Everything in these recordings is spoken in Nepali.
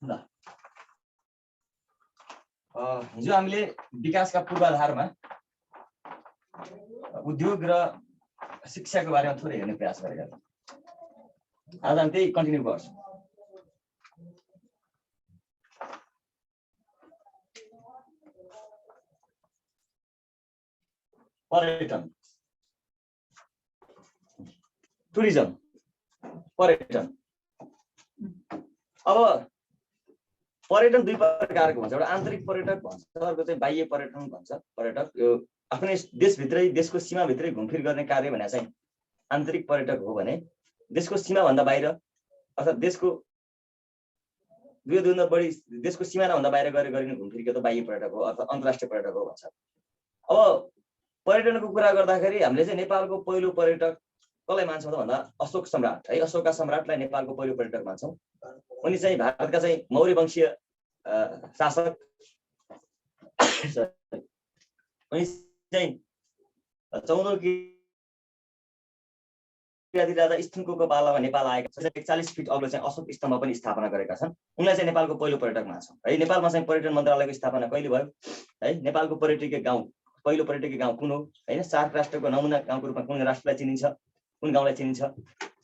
ल हिजो हामीले विकासका पूर्वाधारमा उद्योग र शिक्षाको बारेमा थोरै हेर्ने प्रयास गरेका थियौँ। आज हामी त्यही कन्टिन्यू गर्छौँ। पर्यटन, टुरिज्म, पर्यटन। अब पर्यटन दुई प्रकारको हुन्छ, एउटा आन्तरिक पर्यटक भन्छ, अर्को चाहिँ बाह्य पर्यटन भन्छ। पर्यटक यो आफ्नै देशभित्रै देशको सीमाभित्रै घुमफिर गर्ने कार्य भने चाहिँ आन्तरिक पर्यटक हो भने देशको सीमाभन्दा बाहिर अर्थात् देशको दुईभन्दा बढी देशको सिमानाभन्दा बाहिर गएर गरिने घुमफिरको त बाह्य पर्यटक हो अर्थात् अन्तर्राष्ट्रिय पर्यटक हो भन्छ। अब पर्यटनको कुरा गर्दाखेरि हामीले चाहिँ नेपालको पहिलो पर्यटक कसलाई मान्छौँ त भन्दा अशोक सम्राट है, अशोका सम्राटलाई नेपालको पहिलो पर्यटक मान्छौँ। उनी चाहिँ भारतका चाहिँ मौर्य वंशीय शासक, उनी चाहिँ 14औं किराती राजा स्थुङ्गको पालामा नेपाल आएका छन्। 41 फिट अग्लो चाहिँ अशोक स्तम्भ पनि स्थापना गरेका छन्। उनलाई चाहिँ नेपालको पहिलो पर्यटक मान्छौँ है। नेपालमा चाहिँ पर्यटन मन्त्रालयको स्थापना कहिले भयो है? नेपालको पर्यटकीय गाउँ, पहिलो पर्यटकीय गाउँ कुन हो हैन? सार्क राष्ट्रको नमुना गाउँको रूपमा कुन राष्ट्रलाई चिनिन्छ, कुन गाउँलाई चिनिन्छ?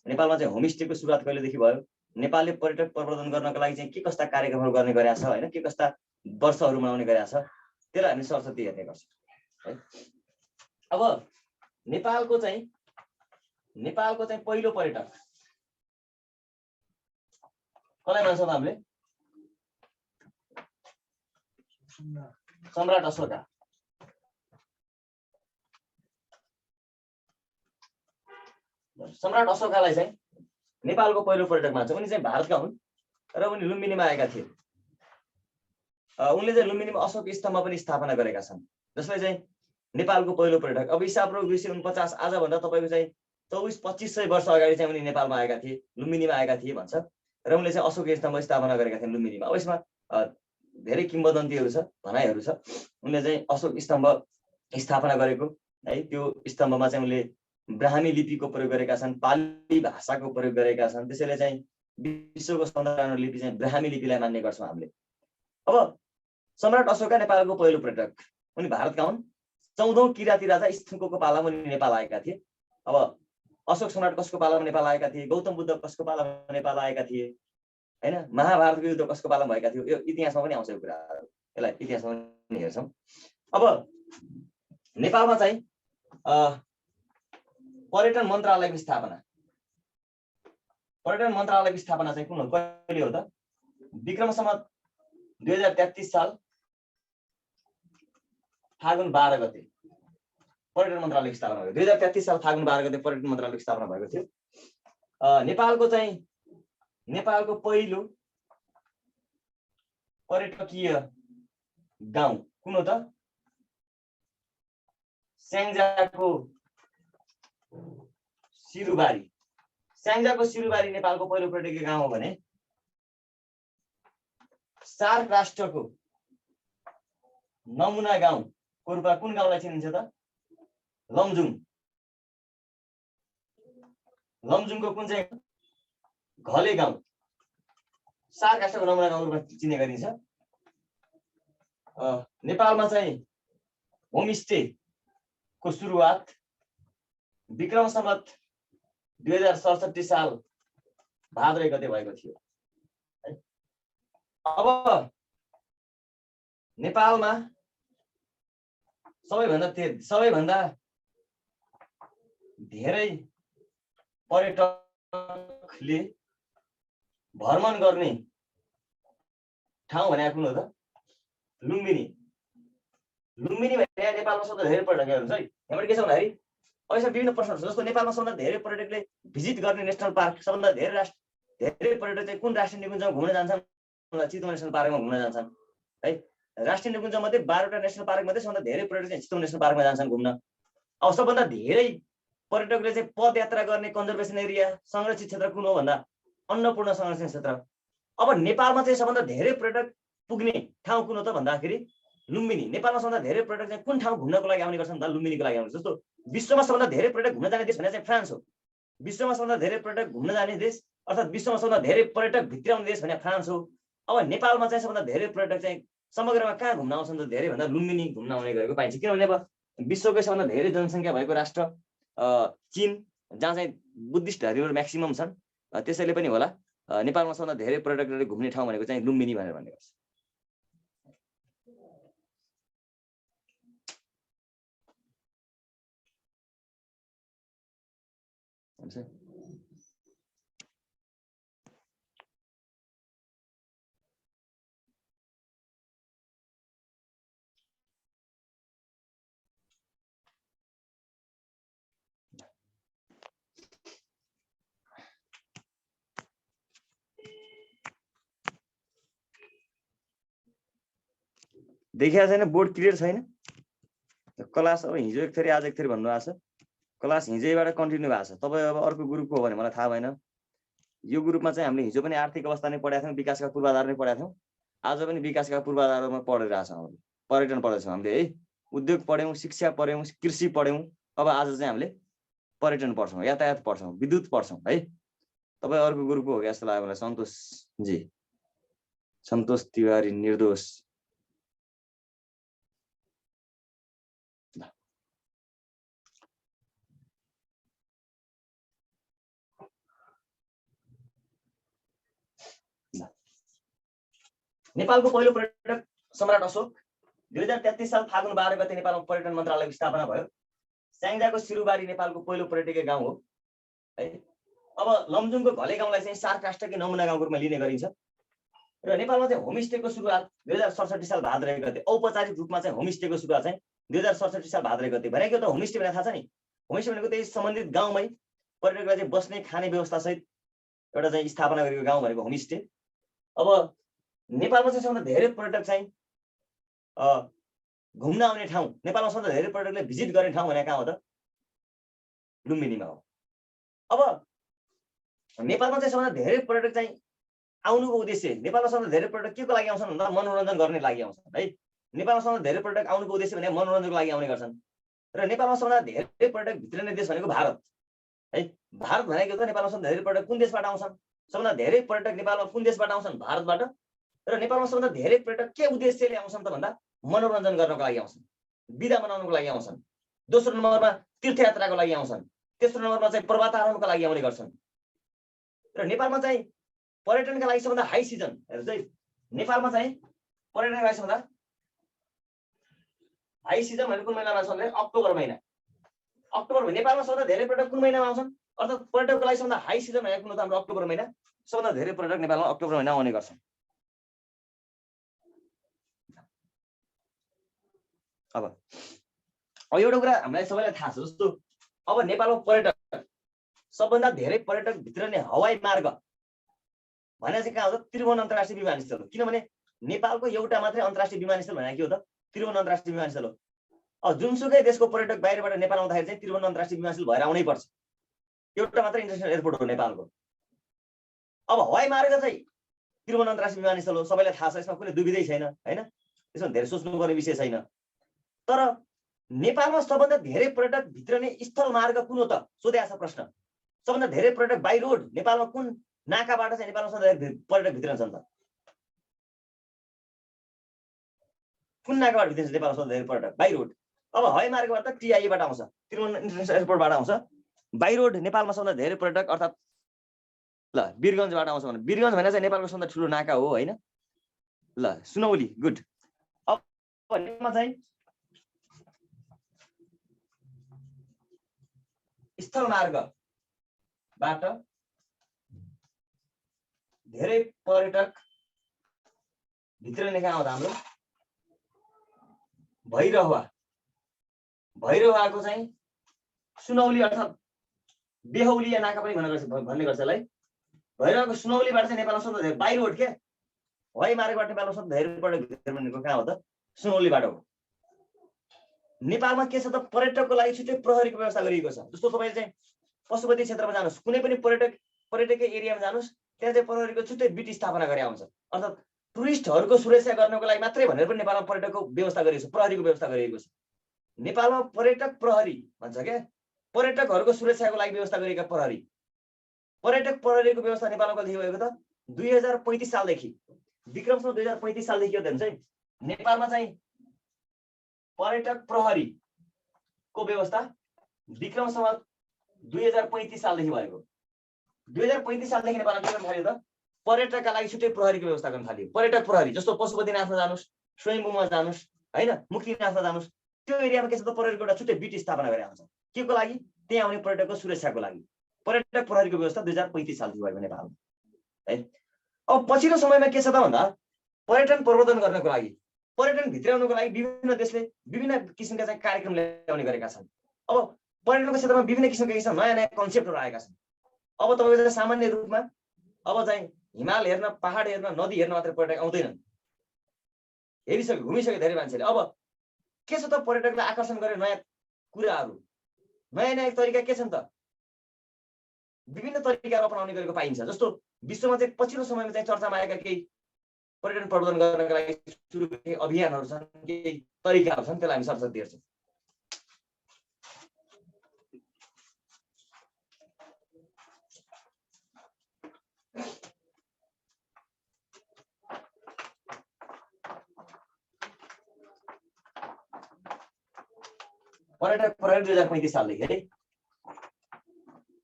नेपालमा चाहिँ होमस्टेको सुरुवात कहिलेदेखि भयो? नेपालले पर्यटक प्रवर्धन गर्नको लागि चाहिँ के कस्ता कार्यक्रमहरू गर्ने गरेका छ हैन? के कस्ता वर्षहरू मनाउने गरेका छ, त्यसलाई हामी सरस्वती हेर्ने गर्छौँ है। अब नेपालको चाहिँ पहिलो पर्यटक कसलाई मान्छौँ त हामीले? सम्राट अशोका। सम्राट अशोकालाई चाहिँ नेपालको पहिलो पर्यटक मान्छौँ। उनी चाहिँ भारतका हुन् र उनी लुम्बिनीमा आएका थिए। उनले चाहिँ लुम्बिनीमा अशोक स्तम्भ पनि स्थापना गरेका छन्, जसले चाहिँ नेपालको पहिलो पर्यटक। अब ईसापूर्व 249 आजभन्दा तपाईँको चाहिँ 2400-2500 वर्ष अगाडि चाहिँ उनी नेपालमा आएका थिए, लुम्बिनीमा आएका थिए भन्छ र उनले चाहिँ अशोक स्तम्भ स्थापना गरेका थिए लुम्बिनीमा। अब यसमा धेरै किम्वदन्तीहरू छ, भनाइहरू छ। उनले चाहिँ अशोक स्तम्भ स्थापना गरेको है, त्यो स्तम्भमा चाहिँ उनले ब्राह्मी लिपिको प्रयोग गरेका छन्, पाली भाषाको प्रयोग गरेका छन्। त्यसैले चाहिँ विश्वको सबभन्दा लिपि चाहिँ ब्राह्मी लिपिलाई मान्ने गर्छौँ हामीले। अब सम्राट अशोका नेपालको पहिलो पर्यटक, उनी भारतका हुन्। 14औं किराती राजा स्थुङ्गको पालामा उनी नेपाल आएका थिए। अब अशोक सम्राट कसको पालामा नेपाल आएका थिए? गौतम बुद्ध कसको पालामा नेपाल आएका थिए हैन? महाभारतको युद्ध कसको पालामा भएका थियो? यो इतिहासमा पनि आउँछ यो कुराहरू, यसलाई इतिहासमा पनि हेर्छौँ। अब नेपालमा चाहिँ पर्यटन मन्त्रालयको स्थापना, पर्यटन मन्त्रालयको स्थापना चाहिँ कुन हो, कहिले हो त? विक्रम सम्वत 2033 साल फागुन 12 गते पर्यटन मन्त्रालयको स्थापना भयो। 2033 साल फागुन 12 गते पर्यटन मन्त्रालयको स्थापना भएको थियो। नेपालको पहिलो पर्यटकीय गाउँ कुन हो त? स्याङ्जाको सिरुबारी। स्याङ्जाको सिरुबारी नेपालको पहिलो पर्यटकीय गाउँ हो भने सार्क राष्ट्रको नमुना गाउँको रूपमा कुन गाउँलाई चिनिन्छ त? लमजुङ। लमजुङको कुन चाहिँ घले गाउँ सार्क राष्ट्रको नमुना गाउँको रूपमा चिन्ने गरिन्छ। नेपालमा चाहिँ होमस्टेको सुरुवात विक्रम सम्वत 2067 साल भाद्र 1 गते भएको थियो। अब नेपालमा सबैभन्दा धेरै पर्यटकले भ्रमण गर्ने ठाउँ भने कुन हो त? लुम्बिनी। लुम्बिनी भने नेपालमा सबभन्दा धेरै पर्यटकहरू हुन्छ है। यहाँबाट के छ भन्दाखेरि अब यसमा विभिन्न प्रश्नहरू छ, जस्तो नेपालमा सबभन्दा धेरै पर्यटकले भिजिट गर्ने नेसनल पार्क, सबभन्दा धेरै पर्यटक चाहिँ कुन राष्ट्रिय निकुञ्जमा घुम्न जान्छन्? चितवन नेसनल पार्कमा घुम्न जान्छन् है। राष्ट्रिय निकुञ्ज मध्ये 12वटा नेसनल पार्क मध्ये सबभन्दा धेरै पर्यटक चाहिँ चितवन नेसनल पार्कमा जान्छन् घुम्न। अब सबभन्दा धेरै पर्यटकले चाहिँ पदयात्रा गर्ने कन्जर्भेसन एरिया, संरक्षित क्षेत्र कुन हो भन्दा अन्नपूर्ण संरक्षण क्षेत्र। अब नेपालमा चाहिँ सबभन्दा धेरै पर्यटक पुग्ने ठाउँ कुन हो त भन्दाखेरि लुम्बिनी। नेपालमा सबभन्दा धेरै पर्यटक चाहिँ कुन ठाउँ घुम्नको लागि आउने गर्छन् भन्दा लुम्बिनीको लागि आउँछ। जस्तो विश्वमा सबभन्दा धेरै पर्यटक घुम्न जाने देश भने चाहिँ फ्रान्स हो। विश्वमा सबभन्दा धेरै पर्यटक घुम्न जाने देश अर्थात् विश्वमा सबभन्दा धेरै पर्यटक भित्र आउने देश भने फ्रान्स हो। अब नेपालमा चाहिँ सबभन्दा धेरै पर्यटक चाहिँ समग्रमा कहाँ घुम्न आउँछन् त धेरै भन्दा लुम्बिनी घुम्न आउने गरेको पाइन्छ किनभने अब विश्वकै सबभन्दा धेरै जनसङ्ख्या भएको राष्ट्र चीन जहाँ चाहिँ बुद्धिस्टहरू म्याक्सिमम छन् त्यसैले पनि होला नेपालमा सबभन्दा धेरै पर्यटकहरूले घुम्ने ठाउँ भनेको चाहिँ लुम्बिनी भनेर भन्ने गर्छ। देखिया छैन बोर्ड क्लियर छैन क्लास अब हिजो एक थरी आज एक थरी भन्नुभएको छ क्लास हिजोबाट कन्टिन्यू भएको छ तपाईँ अब अर्को ग्रुपको हो भने मलाई थाहा भएन यो ग्रुपमा चाहिँ हामीले हिजो पनि आर्थिक अवस्था नै पढाएको थियौँ विकासका पूर्वाधार नै पढाएको थियौँ आज पनि विकासका पूर्वाधारमा पढिरहेछौँ हामीले पर्यटन पढेछौँ हामीले है उद्योग पढ्यौँ शिक्षा पढ्यौँ कृषि पढ्यौँ अब आज चाहिँ हामीले पर्यटन पढ्छौँ यातायात पढ्छौँ विद्युत पढ्छौँ है तपाईँ अर्को ग्रुपको हो कि जस्तो लाग्यो मलाई सन्तोषजी सन्तोष तिवारी निर्दोष नेपालको पहिलो पर्यटक सम्राट अशोक 2033 साल फागुन 12 गते नेपालमा पर्यटन मन्त्रालयको स्थापना भयो। स्याङ्जाको सिरुबारी नेपालको पहिलो पर्यटकीय गाउँ हो है। अब लमजुङको घले गाउँलाई चाहिँ सार्क राष्ट्रकै नमुना गाउँको रूपमा लिने गरिन्छ र नेपालमा चाहिँ होमस्टेको सुरुवात 2067 साल भाद्र 1 गते औपचारिक रूपमा चाहिँ होमस्टेको सुरुवात चाहिँ 2067 साल भाद्र 1 गते भनेको त होमस्टे भनेको थाहा छ नि होमस्टे भनेको त्यही सम्बन्धित गाउँमै पर्यटकलाई चाहिँ बस्ने खाने व्यवस्था सहित एउटा चाहिँ स्थापना गरेको गाउँ भनेको होमस्टे। अब नेपालमा चाहिँ सबभन्दा धेरै पर्यटक चाहिँ घुम्न आउने ठाउँ नेपालमा सबभन्दा धेरै पर्यटकले भिजिट गर्ने ठाउँ भनेको कहाँ हो त लुम्बिनीमा हो। अब नेपालमा चाहिँ सबभन्दा धेरै पर्यटक चाहिँ आउनुको उद्देश्य नेपालमा सबभन्दा धेरै पर्यटक के को लागि आउँछन् भन्दा मनोरञ्जन गर्ने लागि आउँछन् है। नेपालमा सबभन्दा धेरै पर्यटक आउनुको उद्देश्य भने मनोरञ्जनको लागि आउने गर्छन् र नेपालमा सबभन्दा धेरै पर्यटक भित्रने देश भनेको भारत है। भारत भनेको त नेपालमा सबभन्दा धेरै पर्यटक कुन देशबाट आउँछन् सबभन्दा धेरै पर्यटक नेपालमा कुन देशबाट आउँछन् भारतबाट र नेपालमा सबभन्दा धेरै पर्यटक के उद्देश्यले आउँछन् त भन्दा मनोरञ्जन गर्नको लागि आउँछन् बिदा मनाउनको लागि आउँछन् दोस्रो नम्बरमा तीर्थयात्राको लागि आउँछन् तेस्रो नम्बरमा चाहिँ पर्वतारोहणको लागि आउने गर्छन् र नेपालमा चाहिँ पर्यटनका लागि सबभन्दा हाई सिजन चाहिँ नेपालमा चाहिँ पर्यटनका लागि सबभन्दा हाई सिजन भनेको कुन महिनामा छ भने अक्टोबर महिना अक्टोबर नेपालमा सबभन्दा धेरै पर्यटक कुन महिनामा आउँछन् अर्थात् पर्यटकको लागि सबभन्दा हाई सिजन भनेको कुन त हाम्रो अक्टोबर महिना सबभन्दा धेरै पर्यटक नेपालमा अक्टोबर महिना आउने गर्छन्। अब एउटा कुरा हामीलाई सबैलाई थाहा छ जस्तो अब नेपालमा पर्यटक सबभन्दा धेरै पर्यटक भित्र नै हवाई मार्ग भने चाहिँ कहाँ हो त त्रिभुवन अन्तर्राष्ट्रिय विमानस्थल हो किनभने नेपालको एउटा मात्रै अन्तर्राष्ट्रिय विमानस्थल भनेको के हो त त्रिभुवन अन्तर्राष्ट्रिय विमानस्थल हो। अब जुनसुकै देशको पर्यटक बाहिरबाट नेपाल आउँदाखेरि चाहिँ त्रिभुवन अन्तर्राष्ट्रिय विमानस्थल भएर आउनै पर्छ एउटा मात्रै इन्टरनेसनल एयरपोर्ट हो नेपालको। अब हवाई मार्ग चाहिँ त्रिभुवन अन्तर्राष्ट्रिय विमानस्थल हो सबैलाई थाहा छ यसमा कुनै दुविधै छैन हैन यसमा धेरै सोच्नुपर्ने विषय छैन। तर नेपालमा सबभन्दा धेरै पर्यटक भित्र नै स्थल मार्ग कुन हो त सोधेको छ प्रश्न सबभन्दा धेरै पर्यटक बाई रोड नेपालमा कुन नाकाबाट चाहिँ नेपालमा सबभन्दा धेरै पर्यटक भित्रन्छन् त कुन नाकाबाट भित्रन्छ नेपालमा सबभन्दा धेरै पर्यटक बाई रोड। अब हवाई मार्गबाट त टिआईबाट आउँछ त्रिभुवन इन्टरनेसनल एयरपोर्टबाट आउँछ बाई रोड नेपालमा सबभन्दा धेरै पर्यटक अर्थात् ल वीरगञ्जबाट आउँछ भने वीरगञ्ज भनेर चाहिँ नेपालको सबभन्दा ठुलो नाका हो हैन ल सुनौली गुड। अब नेपालमा चाहिँ स्थल मार्गबाट धेरै पर्यटक भित्र लेखा आउँदा हाम्रो भैरवाको चाहिँ सुनौली अर्थात् बेहौलिया नाका पनि भन्ने गर्छ यसलाई भैरवाको सुनौलीबाट चाहिँ नेपालमा सबभन्दा धेरै बाई रोड के हवाई मार्गबाट नेपालमा सबभन्दा धेरै पर्यटक भित्र भनेको कहाँ हो त सुनौलीबाट हो। नेपालमा के छ त पर्यटकको लागि छुट्टै प्रहरीको व्यवस्था गरिएको छ जस्तो तपाईले चाहिँ पशुपति क्षेत्रमा जानुस् कुनै पनि पर्यटकीय एरियामा जानुस् त्यहाँ चाहिँ प्रहरीको छुट्टै बिट स्थापना गरे हुन्छ अर्थात् टुरिस्टहरूको सुरक्षा गर्नको लागि मात्रै भनेर पनि नेपालमा पर्यटकको व्यवस्था गरिएको छ प्रहरीको व्यवस्था गरिएको छ। नेपालमा पर्यटक प्रहरी भन्छ क्या पर्यटकहरूको सुरक्षाको लागि व्यवस्था गरेका प्रहरी पर्यटक प्रहरीको व्यवस्था नेपालमा कति भएको त 2035 सालदेखि विक्रमसँग 2035 सालदेखि के हुन्छ नेपालमा चाहिँ पर्यटक प्रहरीको व्यवस्था विक्रमसँग 2035 सालदेखि भएको। 2035 सालदेखि नेपालमा के गर्न थाल्यो त पर्यटकका लागि छुट्टै प्रहरीको व्यवस्था गर्न थाल्यो। पर्यटक प्रहरी जस्तो पशुपतिनाथमा जानुस्, स्वयम्भूमा जानुस् हैन, मुक्तिनाथमा जानुस्, त्यो एरियामा के छ त पर्यटकको एउटा छुट्टै बिट स्थापना गरेर आउँछ। के को लागि? त्यहाँ आउने पर्यटकको सुरक्षाको लागि। पर्यटक प्रहरीको व्यवस्था 2035 सालदेखि भएको नेपालमा है। अब पछिल्लो समयमा के छ त भन्दा पर्यटन प्रवर्धन गर्नको लागि, पर्यटन भित्राउनको लागि विभिन्न देशले विभिन्न किसिमका चाहिँ कार्यक्रम ल्याउने गरेका छन्। अब पर्यटनको क्षेत्रमा विभिन्न किसिमका नयाँ नयाँ कन्सेप्टहरू आएका छन्। अब तपाईँको चाहिँ सामान्य रूपमा अब चाहिँ हिमाल हेर्न, पहाड हेर्न, नदी हेर्न मात्र पर्यटक आउँदैनन्, हेरिसक्यो, घुमिसक्यो धेरै मान्छेले। अब के छ त पर्यटकलाई आकर्षण गर्ने नयाँ कुराहरू, नयाँ नयाँ तरिका के छन् त विभिन्न तरिकाहरू अपनाउने गरेको पाइन्छ। जस्तो विश्वमा चाहिँ पछिल्लो समयमा चाहिँ चर्चामा आएका केही पर्यटन प्रवर्धन गर्नका लागि सुरु गरेका अभियानहरू छन्, केही तरिकाहरू छन्, त्यसलाई हामी सरस्वती हेर्छौँ। पर्यटक प्रहरी 2035 सालदेखि है,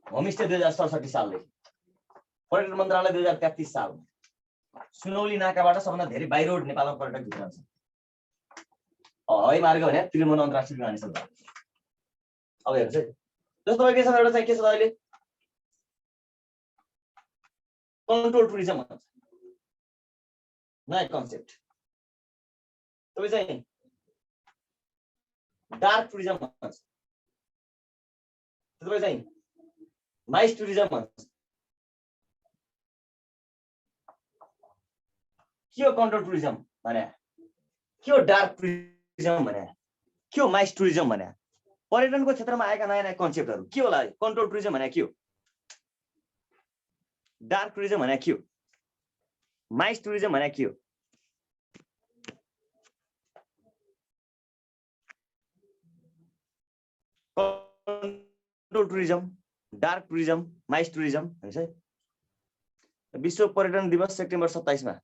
होमस्टे 2067 सालदेखि, पर्यटन मन्त्रालय 2033 साल, सुनौली नाकाबाट सबभन्दा धेरै बाई रोड नेपालमा पर्यटक भित्र छ। हवाई मार्ग भने त्रिभुवन अन्तर्राष्ट्रिय विमानस्थल। अब हेर्नुहोस् है, जस्तो तपाईँ के छ एउटा चाहिँ के छ अहिले कन्ट्रोल टुरिज्म भन्छ, नयाँ कन्सेप्ट। तपाईँ चाहिँ डार्क टुरिज्म भन्छ, तपाईँ चाहिँ माइस टुरिज्म भन्छ। के हो कन्ट्रोल टुरिज्म भने? के हो डार्क टुरिज्म भने? के हो माइस टुरिज्म भने? पर्यटनको क्षेत्रमा आएका नयाँ नयाँ कन्सेप्टहरू के होला? कन्ट्रोल टुरिज्म भने के हो? डार्क टुरिज्म भने के हो? माइस टुरिज्म भने के हो? Control tourism, dark tourism, mice tourism भन्छ है। विश्व पर्यटन दिवस सेप्टेम्बर 27 मा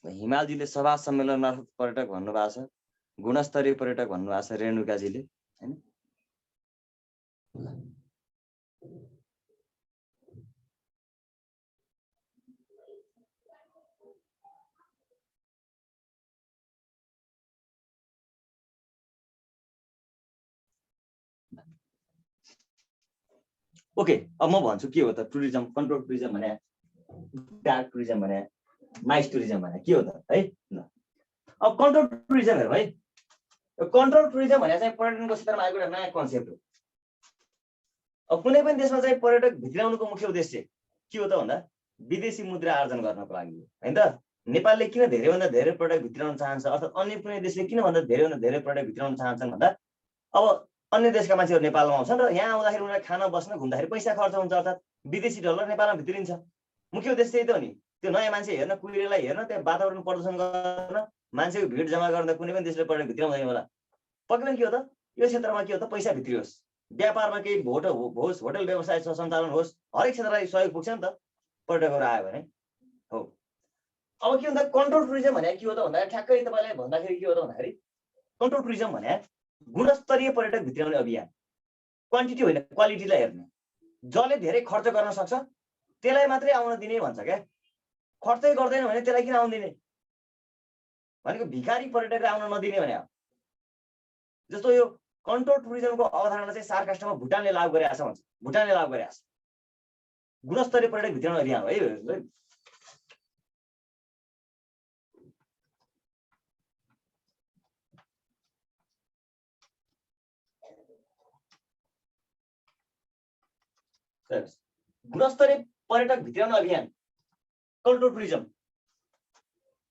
हिमालजीले सभा सम्मेलन मार्फत पर्यटक भन्नुभएको छ, गुणस्तरीय पर्यटक भन्नुभएको छ रेणुकाजीले हैन। ओके, अब म भन्छु के हो त टुरिज्म, कन्ट्रोल टुरिज्म भने, डार्क टुरिज्म भने, माइस टुरिज्म भने के हो त है। अब कन्ट्रोल टुरिज्म हेरौँ है। कन्ट्रोल टुरिज्म भने चाहिँ पर्यटनको क्षेत्रमा आएको एउटा नयाँ कन्सेप्ट हो। अब कुनै पनि देशमा चाहिँ पर्यटक भित्राउनुको मुख्य उद्देश्य के हो त भन्दा विदेशी मुद्रा आर्जन गर्नको लागि हो हैन त। नेपालले किन धेरैभन्दा धेरै पर्यटक भित्राउन चाहन्छ, अर्थात् अन्य कुनै देशले किन भन्दा धेरैभन्दा धेरै पर्यटक भित्राउन चाहन्छन् भन्दा अब अन्य देशका मान्छेहरू नेपालमा आउँछन् र यहाँ आउँदाखेरि उनीहरूलाई खान बस्न घुम्दाखेरि पैसा खर्च हुन्छ, अर्थात् विदेशी डलर नेपालमा भित्रिन्छ। मुख्य उद्देश्य त्यही त हो नि। त्यो नयाँ मान्छे हेर्न, कुहिरेलाई हेर्न, त्यहाँ वातावरण प्रदूषण गर्न, मान्छेको भिड जम्मा गर्दा कुनै पनि देशले पर्यटक भित्राउँदैन होला। पक्कै पनि के हो त यो क्षेत्रमा के हो त पैसा भित्रियोस्, व्यापारमा केही होस्, होटल व्यवसाय सञ्चालन होस्, हरेक क्षेत्रलाई सहयोग पुग्छ नि त पर्यटकहरू आयो भने हो। अब के भन्दा कन्ट्रोल टुरिज्म भने के हो त भन्दा ठ्याक्कै तपाईँलाई भन्दाखेरि के हो त भन्दाखेरि कन्ट्रोल टुरिज्म भने गुणस्तरीय पर्यटक भित्राउने अभियान। क्वान्टिटी होइन क्वालिटीलाई हेर्ने। जसले धेरै खर्च गर्न सक्छ त्यसलाई मात्रै आउन दिने भन्छ क्या। खर्चै गर्दैन भने त्यसलाई किन आउन दिने भनेको भिखारी पर्यटकलाई आउन नदिने भने। जस्तो यो कन्ट्रोल टुरिज्मको अवधारणा चाहिँ सार्कास्टमा भुटानले लागू गरेको छ भन्छ। भुटानले लागू गरेको छ गुणस्तरीय पर्यटक भित्राउने अभियान हो है। गुणस्तरीय पर्यटक भित्राउने अभियान कन्ट्रोल टुरिज्म।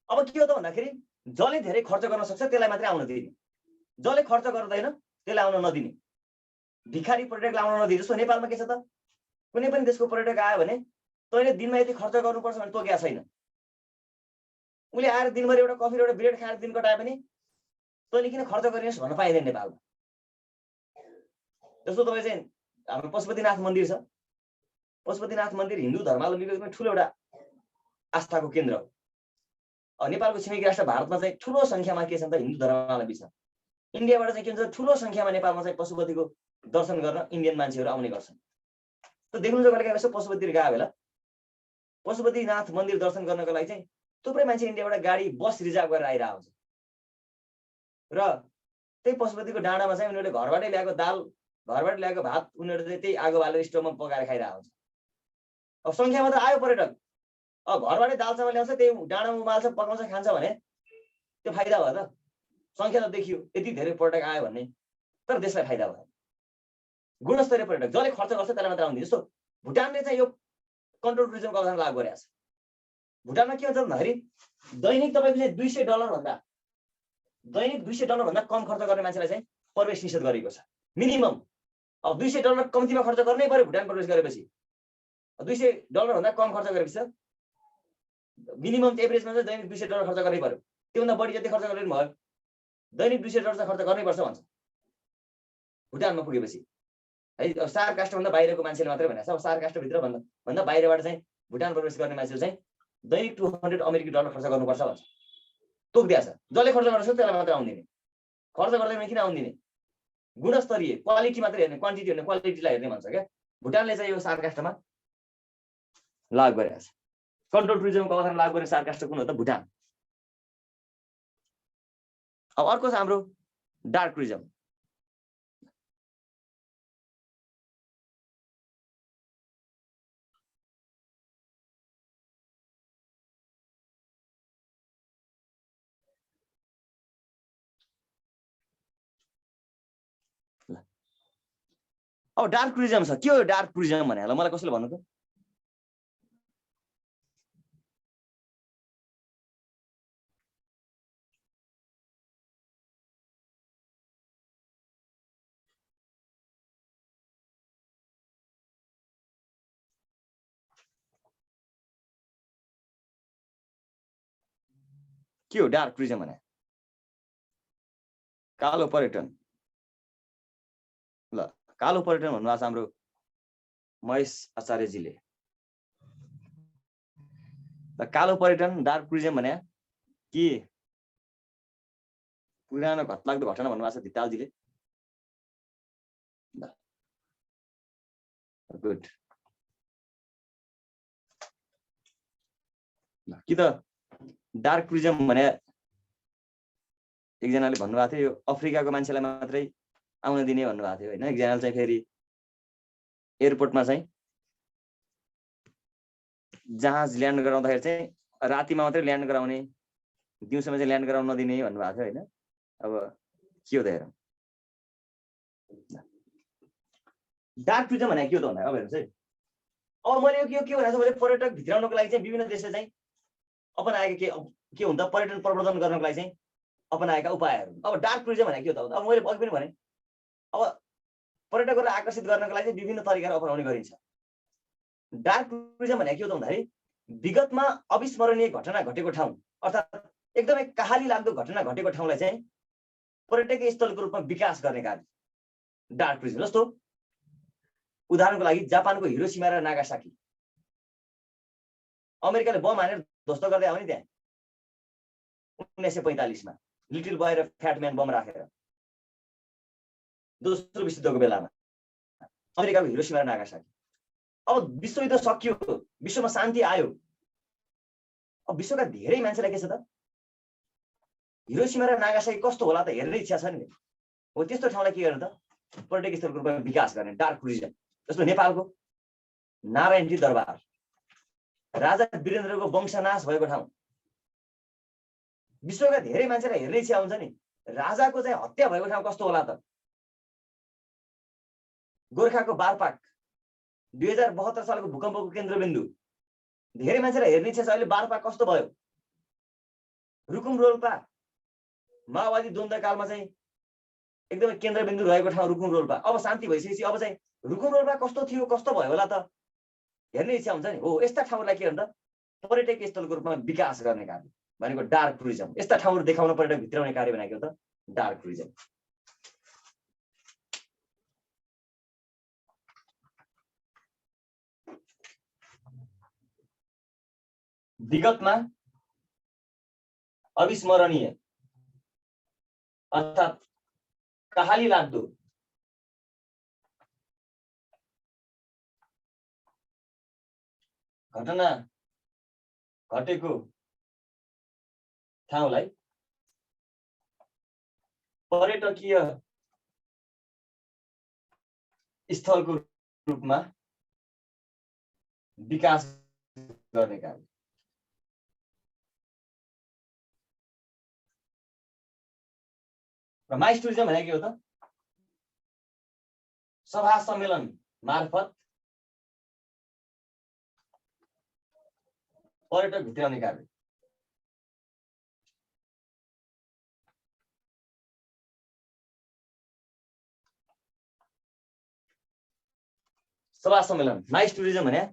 अब के हो त भन्दाखेरि जसले धेरै खर्च गर्न सक्छ त्यसलाई मात्रै आउन दिने, जसले खर्च गर्दैन त्यसलाई आउन नदिने, भिखारी पर्यटकलाई आउन नदिने। जस्तो नेपालमा के छ त कुनै पनि देशको पर्यटक आयो भने तैँले दिनमा यति खर्च गर्नुपर्छ भने तोकेको छैन। उसले आएर दिनभरि एउटा कफी र एउटा ब्रेड खाएर दिन कटाए पनि तैँले किन खर्च गरिस् भन्न पाइँदैन नेपालमा। जस्तो तपाईँ चाहिँ हाम्रो पशुपतिनाथ मन्दिर छ। पशुपतिनाथ मन्दिर हिन्दू धर्मावलम्बीको एकदमै ठुलो एउटा आस्थाको केन्द्र हो। नेपालको छिमेकी राष्ट्र भारतमा चाहिँ ठुलो सङ्ख्यामा के छ त हिन्दू धर्मावलम्बी छ। इन्डियाबाट चाहिँ के हुन्छ ठुलो सङ्ख्यामा नेपालमा चाहिँ पशुपतिको दर्शन गर्न इन्डियन मान्छेहरू आउने गर्छन्। त्यो देख्नुहुन्छ कहिले काहीँ यसो पशुपतितिर गयो बेला पशुपतिनाथ मन्दिर दर्शन गर्नको लागि चाहिँ थुप्रै मान्छे इन्डियाबाट गाडी बस रिजर्भ गरेर आइरहेको हुन्छ र त्यही पशुपतिको डाँडामा चाहिँ उनीहरूले घरबाटै ल्याएको दाल घरबाट ल्याएको भात उनीहरू चाहिँ त्यही आगो बालेर स्टोभमा पकाएर खाइरहेको हुन्छ। अब सङ्ख्यामा त आयो पर्यटक, अब घरबाटै दाल चामल ल्याउँछ त्यही डाँडामा उमाल्छ पकाउँछ खान्छ भने त्यो फाइदा भयो त। सङ्ख्या त देखियो यति धेरै पर्यटक आयो भन्ने, तर देशलाई फाइदा भयो। गुणस्तरीय पर्यटक जसले खर्च गर्छ त्यसलाई मात्र आउने। जस्तो भुटानले चाहिँ यो कन्ट्रोल टुरिज्मको अवधारणा लागू गरेको छ। भुटानमा के हुन्छ भन्दाखेरि दैनिक तपाईँको चाहिँ $200 भन्दा कम खर्च गर्ने मान्छेलाई चाहिँ प्रवेश निषेध गरेको छ मिनिमम। अब $200 कम्तीमा खर्च गर्नै पर्यो भुटान प्रवेश गरेपछि। $200 भन्दा कम खर्च गरेपछि मिनिमम एभरेजमा चाहिँ दैनिक $200 खर्च गर्नै पर्यो। त्योभन्दा बढी जति खर्च गर्नु भयो दैनिक $200 खर्च गर्नैपर्छ भन्छ भुटानमा पुगेपछि है। अब सार कास्टभन्दा बाहिरको मान्छेले मात्रै भनेको छ। अब सार कास्टभित्र भन्दा बाहिरबाट चाहिँ भुटान प्रवेश गर्ने मान्छेले चाहिँ दैनिक $200 अमेरिकी खर्च गर्नुपर्छ भन्छ। तोकिदिया छ। जसले खर्च गर्छ त्यसलाई मात्र आउँदिने, खर्च गर्दैन किन आउँदिने। गुणस्तरीय क्वालिटी मात्रै हेर्ने, क्वान्टिटी हेर्ने, क्वालिटीलाई हेर्ने भन्छ क्या। भुटानले चाहिँ यो सार कास्टमा लागू गरेको छ। कन्ट्रोल टुरिज्मको अवधारणा लागू गर्ने सार कास्ट कुन हो त? भुटान। अब अर्को छ हाम्रो डार्क टुरिज्म। अब डार्क टुरिज्म छ। के हो डार्क टुरिज्म भने? मलाई कसैले भन्नु त? के हो डार्क टुरिज्म भने? कालो पर्यटन। ल कालो पर्यटन भन्नुभएको छ हाम्रो महेश आचार्यजीले। कालो पर्यटन डार्क टुरिज्म भने के पुरानो घटलाग्दो घटना भन्नुभएको छ धितालजीले। गुड। कि त डार्क टुरिज्म भने एकजनाले भन्नुभएको थियो यो अफ्रिकाको मान्छेलाई मात्रै आउन दिने भन्नुभएको थियो होइन। एकजनाले चाहिँ फेरि एयरपोर्टमा चाहिँ जहाज ल्यान्ड गराउँदाखेरि चाहिँ रातिमा मात्रै ल्यान्ड गराउने, दिउँसोमा चाहिँ ल्यान्ड गराउन नदिने भन्नुभएको थियो होइन। अब के हो त हेरौँ। डार्क टुरिज्म भने के हो त भन्दा अब हेर्नुहोस् है। अब मैले यो के भनेको छु भने पर्यटक भित्राउनको लागि चाहिँ विभिन्न देशले चाहिँ अपनाएका के हुन्छ पर्यटन प्रवर्धन गर्नको लागि चाहिँ अपनाएका उपायहरू। अब डार्क टुरिज्म भने के हो त? अब मैले अघि पनि भने अब पर्यटकहरूलाई आकर्षित गर्नको लागि चाहिँ विभिन्न तरिकाहरू अपनाउने गरिन्छ। डार्क टुरिज्म भने के हो त भन्दाखेरि विगतमा अविस्मरणीय घटना घटेको ठाउँ अर्थात् एकदमै कहाली लाग्दो घटना घटेको ठाउँलाई चाहिँ पर्यटकीय स्थलको रूपमा विकास गर्ने कार्य डार्क टुरिज्म। जस्तो उदाहरणको लागि जापानको हिरोसिमा र नागासाकी अमेरिकाले बम हानेर ध्वस्त गर्दै आउने त्यहाँ 1945 मा लिटिल बोय र फ्याट म्यान बम राखेर दोस्रो विश्वयुद्धको बेलामा अमेरिकाको हिरोसिमा र नागासाकी। अब विश्वयुद्ध सकियो, विश्वमा शान्ति आयो। अब विश्वका धेरै मान्छेलाई के छ त हिरोसिमा र नागासाकी कस्तो होला त हेर्ने इच्छा छ नि। हो त्यस्तो ठाउँलाई के गर्ने त पर्यटकीय स्थलको रूपमा विकास गर्ने डार्क टुरिज्म। जस्तो नेपालको नारायणजी दरबार राजा वीरेन्द्रको वंशनाश भएको ठाउँ, विश्वका धेरै मान्छेलाई हेर्ने इच्छा हुन्छ नि। राजाको चाहिँ हत्या भएको ठाउँ कस्तो होला त? गोर्खाको बारपाक 2072 सालको भूकम्पको केन्द्रबिन्दु, धेरै मान्छेलाई हेर्ने इच्छा छ। अहिले बारपाक कस्तो भयो? रुकुम रोल्पा माओवादी द्वन्द्वकालमा चाहिँ एकदमै केन्द्रबिन्दु रहेको ठाउँ रुकुम रोल्पा। अब शान्ति भइसकेपछि अब चाहिँ रुकुम रोल्पा कस्तो थियो कस्तो भयो होला त हेर्ने इच्छा हुन्छ नि। हो यस्ता ठाउँलाई के भन्छ पर्यटकीय स्थलको रूपमा विकास गर्ने कार्य भनेको डार्क टुरिज्म। यस्ता ठाउँहरू देखाउन पर्यटक भित्राउने कार्य भनेको त डार्क टुरिज्म। विगतमा अविस्मरणीय अर्थात् कहाली लाग्दो घटना घटेको ठाउँलाई पर्यटकीय स्थलको रूपमा विकास गर्ने कार्य। र माइस टुरिज्म भनेको के हो त? सभा सम्मेलन मार्फत पर्यटक भित्राउने कार्य। सभा सम्मेलन माइस टुरिज्म भने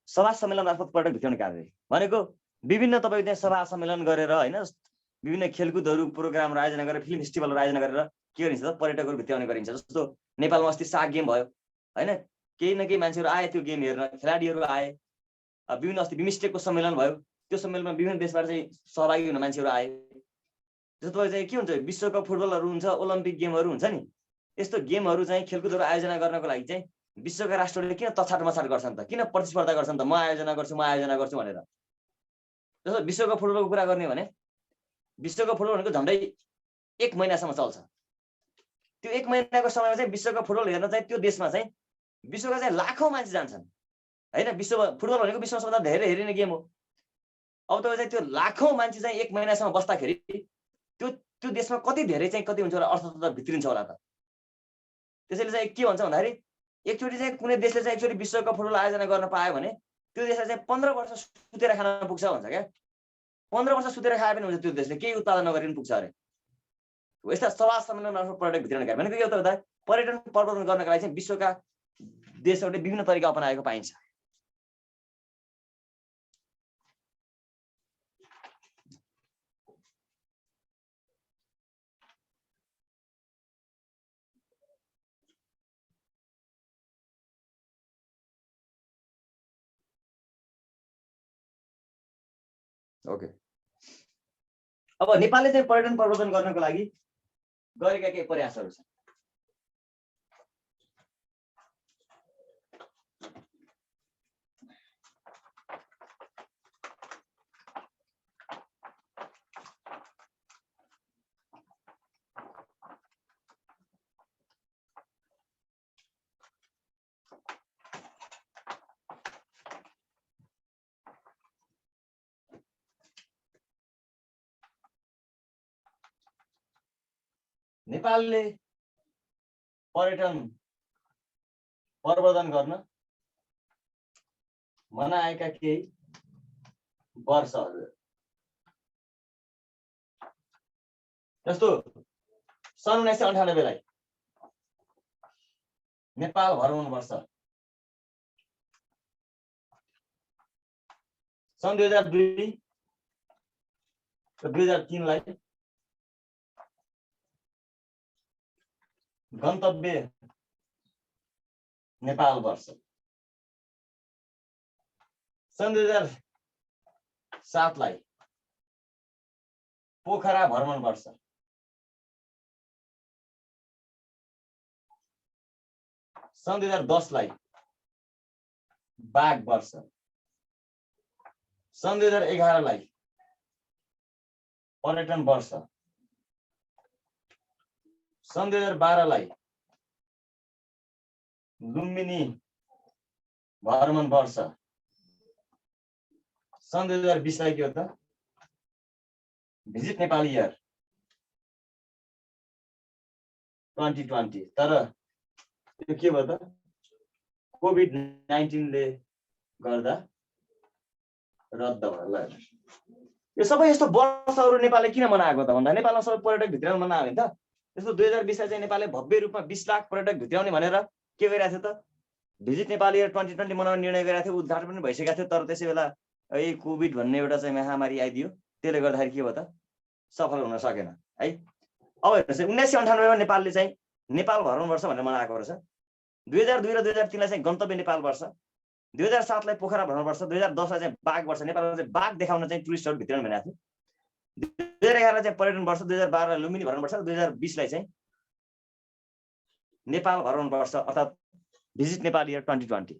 सभा सम्मेलन मार्फत पर्यटक भित्राउने कार्य भनेको विभिन्न तपाईको त्यहाँ सभा सम्मेलन गरेर हैन विभिन्न खेलकुदहरू प्रोग्रामहरू आयोजना गरेर फिल्म फेस्टिभलहरू आयोजना गरेर के गरिन्छ त पर्यटकहरू भित्राउने गरिन्छ। जस्तो नेपालमा अस्ति साग गेम भयो हैन, केही न केही मान्छेहरू आए त्यो गेम हेर्न, खेलाडीहरू आए। विभिन्न अस्ति बिमस्टेकको सम्मेलन भयो, त्यो सम्मेलनमा विभिन्न देशबाट चाहिँ सहभागी हुन मान्छेहरू आए। जस्तो चाहिँ के हुन्छ विश्वकप फुटबलहरू हुन्छ, ओलम्पिक गेमहरू हुन्छ नि, यस्तो गेमहरू चाहिँ खेलकुदहरू आयोजना गर्नको लागि चाहिँ विश्वका राष्ट्रहरूले किन तछाट मछाट गर्छन् त, किन प्रतिस्पर्धा गर्छन् त म आयोजना गर्छु भनेर। जस्तो विश्वकप फुटबलको कुरा गर्ने भने विश्वकप फुटबल भनेको झन्डै 1 महिनासम्म चल्छ। त्यो 1 महिनाको समयमा चाहिँ विश्वकप फुटबल हेर्न चाहिँ त्यो देशमा चाहिँ विश्वका चाहिँ लाखौं मान्छे जान्छन् हैन। विश्वमा फुटबल भनेको विश्वमा सबभन्दा धेरै हेरिने गेम हो। अब तपाईँ चाहिँ त्यो लाखौं मान्छे चाहिँ 1 महिनासम्म बस्दाखेरि त्यो देशमा कति धेरै चाहिँ कति हुन्छ होला अर्थतन्त्र भित्रिन्छ होला त। त्यसैले चाहिँ के भन्छ भन्दाखेरि एकचोटि चाहिँ कुनै देशले चाहिँ एकचोटि विश्वकप फुटबल आयोजना गर्न पायो भने त्यो देशलाई चाहिँ 15 वर्ष सुतेर खान पुग्छ भन्छ क्या। 15 वर्ष सुतेर खाए पनि हुन्छ त्यो देशले, केही उत्पादन नगरी पनि पुग्छ अरे। यस्ता सभा सम्मेलन मार्फत पर्यटक भित्राउने कार्य भनेको के हो त भन्दा पर्यटन प्रवर्धन गर्नका लागि चाहिँ विश्वका देशहरूले विभिन्न तरिका अपनाएको पाइन्छ। ओके, अब नेपालले चाहिँ पर्यटन प्रवर्धन गर्नको लागि गरेका केही प्रयासहरू छन्। नेपालले पर्यटन प्रवर्धन गर्न मनाएका केही वर्षहरू जस्तो सन् 1998 लाई नेपाल भ्रमण वर्ष, सन् 2002 र 2003 लाई गन्तव्य नेपाल वर्ष, सन् 2007 लाई पोखरा भ्रमण वर्ष, सन् 2010 लाई बाघ वर्ष, सन् 2011 लाई पर्यटन वर्ष, सन् 2012 लाई लुम्बिनी भ्रमण वर्ष, सन् 2020 लाई के हो त भिजिट नेपाल इयर 2020। तर यो के भयो त कोभिड-19 ले गर्दा रद्द भयो। यो सबै यस्तो वर्षहरू नेपालले किन मनाएको त भन्दा नेपालमा सबै पर्यटक भित्राउन मनायो नि त। यस्तो 2020 लाई चाहिँ नेपालले भव्य रूपमा 20 लाख पर्यटक भित्राउने भनेर के गरिरहेको थियो त भिजिट नेपाल इयर 2020 मनाउने निर्णय गरेका थियो, उद्घाटन पनि भइसकेको थियो, तर त्यसै बेला यही कोभिड भन्ने एउटा चाहिँ महामारी आइदियो। त्यसले गर्दाखेरि के भयो त, सफल हुन सकेन है। अब हेर्नुहोस् 1998 मा नेपालले चाहिँ नेपाल भ्रमण वर्ष भनेर मनाएको रहेछ। 2002 र 2003 लाई चाहिँ गन्तव्य नेपाल वर्ष, 2007 लाई पोखरा भ्रमण वर्ष, 2010 लाई चाहिँ बाघ वर्ष, नेपालमा चाहिँ बाघ देखाउन चाहिँ टुरिस्टहरू भित्र भनेको थियो। 2011 चाहिँ पर्यटन वर्ष, 2012 लाई लुम्बिनी भ्रमण वर्ष, 2020 लाई चाहिँ नेपाल भ्रमण वर्ष अर्थात् भिजिट नेपाल इयर 2020।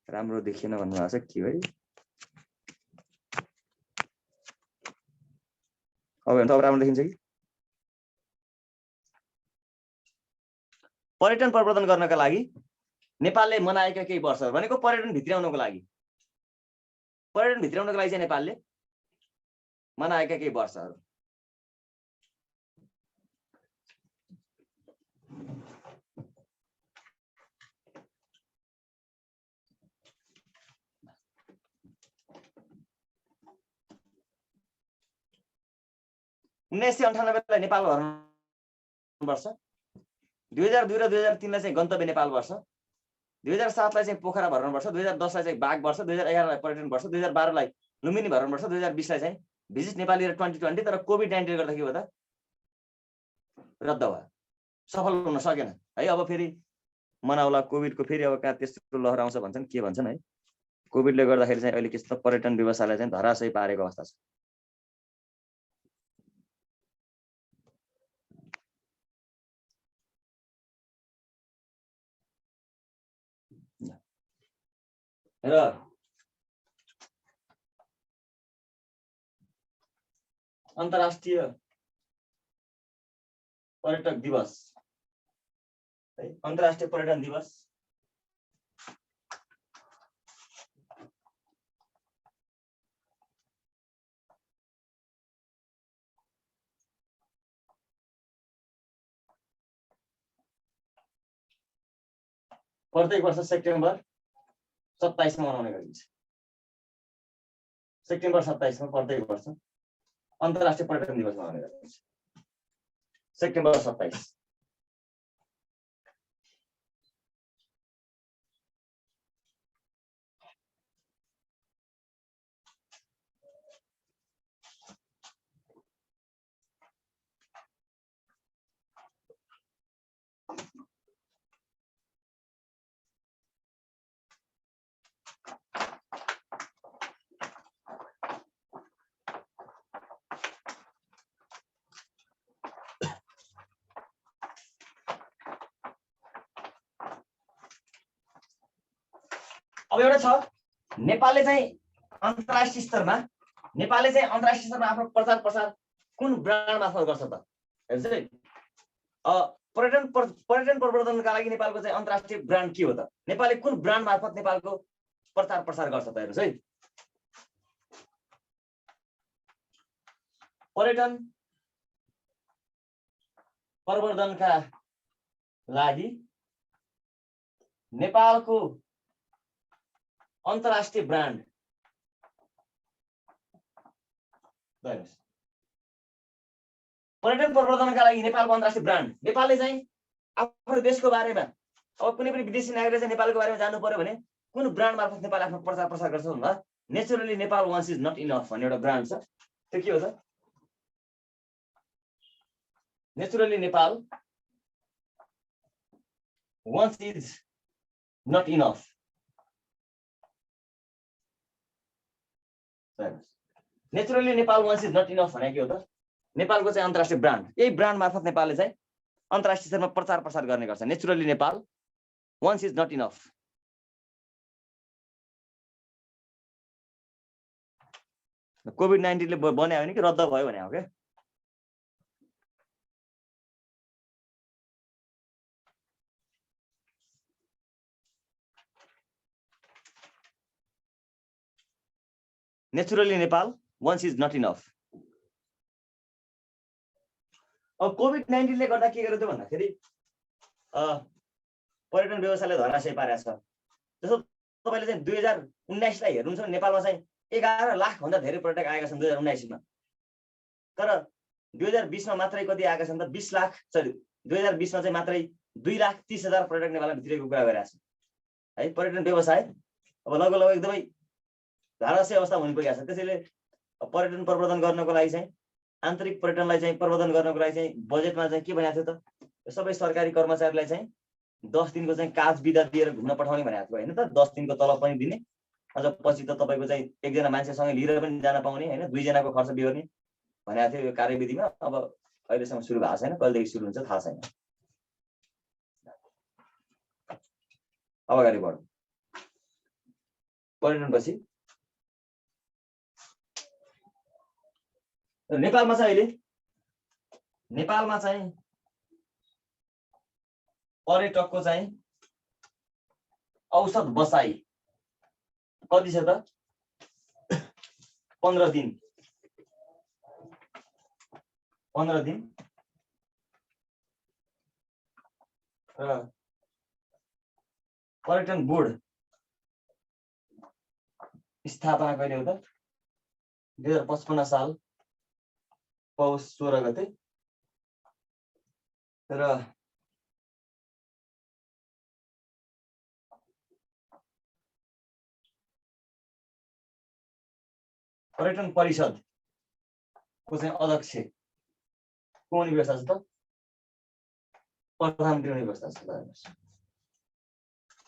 राम्रो देखिएन भन्नुभएको छ के भाइ? अब राम्रो देखिन्छ कि? पर्यटन प्रवर्धन गर्नका लागि नेपालले मनाएका केही वर्षहरू भनेको पर्यटन भित्र्याउनको लागि, चाहिँ नेपालले मनाएका केही वर्षहरू। उन्नाइस 1998 लाई नेपाल भ्रमण वर्ष, 2002 र 2003 लाई चाहिँ गन्तव्य नेपाल वर्ष, 2007 लाई चाहिँ पोखरा भ्रमण वर्ष, 2010 लाई चाहिँ बाघ वर्ष, 2011 लाई पर्यटन वर्ष, 2012 लाई लुम्बिनी भ्रमण वर्ष, 2020 लाई चाहिँ भिजिट नेपाल इयर 2020। तर कोभिड-19 गर्दा के भयो त, रद्द भयो, सफल हुन सकेन है। अब फेरि मनाउला कोभिडको, फेरि अब कहाँ त्यस्तो लहर आउँछ भन्छन्, के भन्छन् है। कोभिडले गर्दाखेरि चाहिँ अहिले के छ, पर्यटन व्यवसायलाई चाहिँ धराशयी पारेको अवस्था छ। र अन्तर्राष्ट्रिय पर्यटक दिवस है, अन्तर्राष्ट्रिय पर्यटन दिवस प्रत्येक वर्ष सेप्टेम्बर 27 मा मनाउने गरिन्छ। सेप्टेम्बर 27 मा प्रत्येक वर्ष अन्तर्राष्ट्रिय पर्यटन दिवस मनाउने गरिन्छ, सेप्टेम्बर 27। अब एउटा छ, नेपालले चाहिँ अन्तर्राष्ट्रिय स्तरमा आफ्नो प्रचार प्रसार कुन ब्रान्ड मार्फत गर्छ त? हेर्नुहोस् है, पर्यटन प्रवर्धनका लागि नेपालको चाहिँ अन्तर्राष्ट्रिय ब्रान्ड के हो त? नेपालले कुन ब्रान्ड मार्फत नेपालको प्रचार प्रसार गर्छ त? हेर्नुहोस् है, पर्यटन प्रवर्धनका लागि नेपालको अन्तर्राष्ट्रिय ब्रान्ड, पर्यटन प्रवर्धनका लागि नेपालको अन्तर्राष्ट्रिय ब्रान्ड। नेपालले चाहिँ आफ्नो देशको बारेमा, अब कुनै पनि विदेशी नागरिकले चाहिँ नेपालको बारेमा जान्नु पर्यो भने कुन ब्रान्ड मार्फत नेपाल आफ्नो प्रचार प्रसार गर्छ भन्दा naturally Nepal once is not enough भन्ने एउटा ब्रान्ड छ। त्यो के हो त? Naturally Nepal once is not enough. Naturally Nepal once is not enough भने के हो त? नेपालको चाहिँ अन्तर्राष्ट्रिय ब्रान्ड, यही ब्रान्ड मार्फत नेपालले चाहिँ अन्तर्राष्ट्रिय स्तरमा प्रचार प्रसार गर्ने गर्छ। Naturally Nepal once is not enough. कोभिड-19 ले बनायो भने कि रद्द भयो भने हो क्या? Naturally Nepal once is not enough. अब कोभिड-19 ले गर्दा के गर्यो त भन्दाखेरि पर्यटन व्यवसायलाई धराशयी पारेको छ। जस्तो तपाईले चाहिँ 2019 लाई हेर्नुहुन्छ भने नेपालमा चाहिँ 11 लाख भन्दा धेरै पर्यटक आएका छन् 2019 मा। तर 2020 मा मात्रै कति आएका छन् त? 20 लाख, सरी 2020 मा चाहिँ मात्रै 2,30,000 पर्यटक नेपालमा भित्रिएको कुरा गरिरहेको छ है। पर्यटन व्यवसाय अब लगभग एकदमै धारासी अवस्था हुन पुगेको छ। त्यसैले पर्यटन प्रवर्धन गर्नको लागि चाहिँ आन्तरिक पर्यटनलाई चाहिँ प्रवर्धन गर्नको लागि चाहिँ बजेटमा चाहिँ के भनेको थियो त, सबै सरकारी कर्मचारीलाई चाहिँ 10 दिनको चाहिँ काज बिदा दिएर घुम्न पठाउने भनेको थियो होइन त। 10 दिनको तलब पनि दिने, अझ पछि त तपाईँको चाहिँ एकजना मान्छेसँगै लिएर पनि जान पाउने होइन, 2 जनाको खर्च बिहोर्ने भनेको थियो यो कार्यविधिमा। अब अहिलेसम्म सुरु भएको छैन, कहिलेदेखि सुरु हुन्छ थाहा छैन। अब अगाडि बढौँ। पर्यटनपछि नेपालमा चाहिँ पर्यटकको चाहिँ औसत बसाइ कति छ त? 15 दिन। 15 दिन र पर्यटन बोर्ड स्थापना कहिले हो त? 2055 साल पौष 16 गते। र पर्यटन परिषदको चाहिँ अध्यक्ष को हुने व्यवस्था छ त? प्रधानमन्त्री हुने व्यवस्था छ।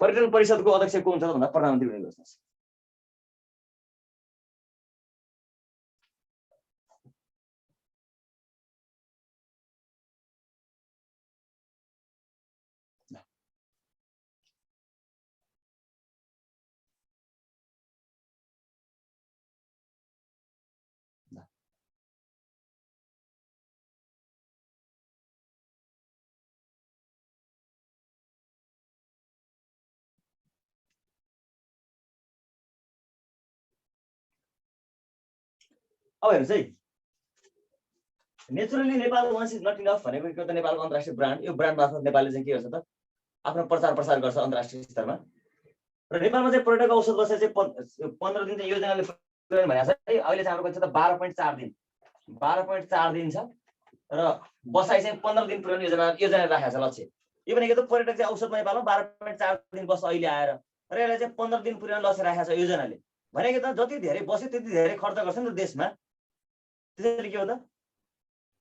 पर्यटन परिषदको अध्यक्ष को हुन्छ भन्दा प्रधानमन्त्री हुने व्यवस्था छ। अब हेर्नुहोस् है, naturally Nepal once is not enough भनेको के हो त? नेपालको अन्तर्राष्ट्रिय ब्रान्ड, यो ब्रान्ड मार्फत नेपालले चाहिँ के गर्छ त? आफ्नो प्रचार प्रसार गर्छ अन्तर्राष्ट्रिय स्तरमा। र नेपालमा चाहिँ पर्यटक औसत बसाइ चाहिँ 15 दिन चाहिँ योजनाले भनेको छ है। अहिले चाहिँ हाम्रो कति छ त? 12.4 दिन। 12.4 दिन छ र बसाइ चाहिँ 15 दिन पुर्याउने योजना राखेको छ लक्ष्य। यो भनेको त पर्यटक चाहिँ औसतमा नेपालमा 12.4 दिन बस्छ अहिले आएर, र यसलाई चाहिँ 15 दिन पुर्याउने लक्ष्य राखेको छ योजनाले। भनेको त जति धेरै बस्यो त्यति धेरै खर्च गर्छ नि त देशमा। त्यसैले के हो त?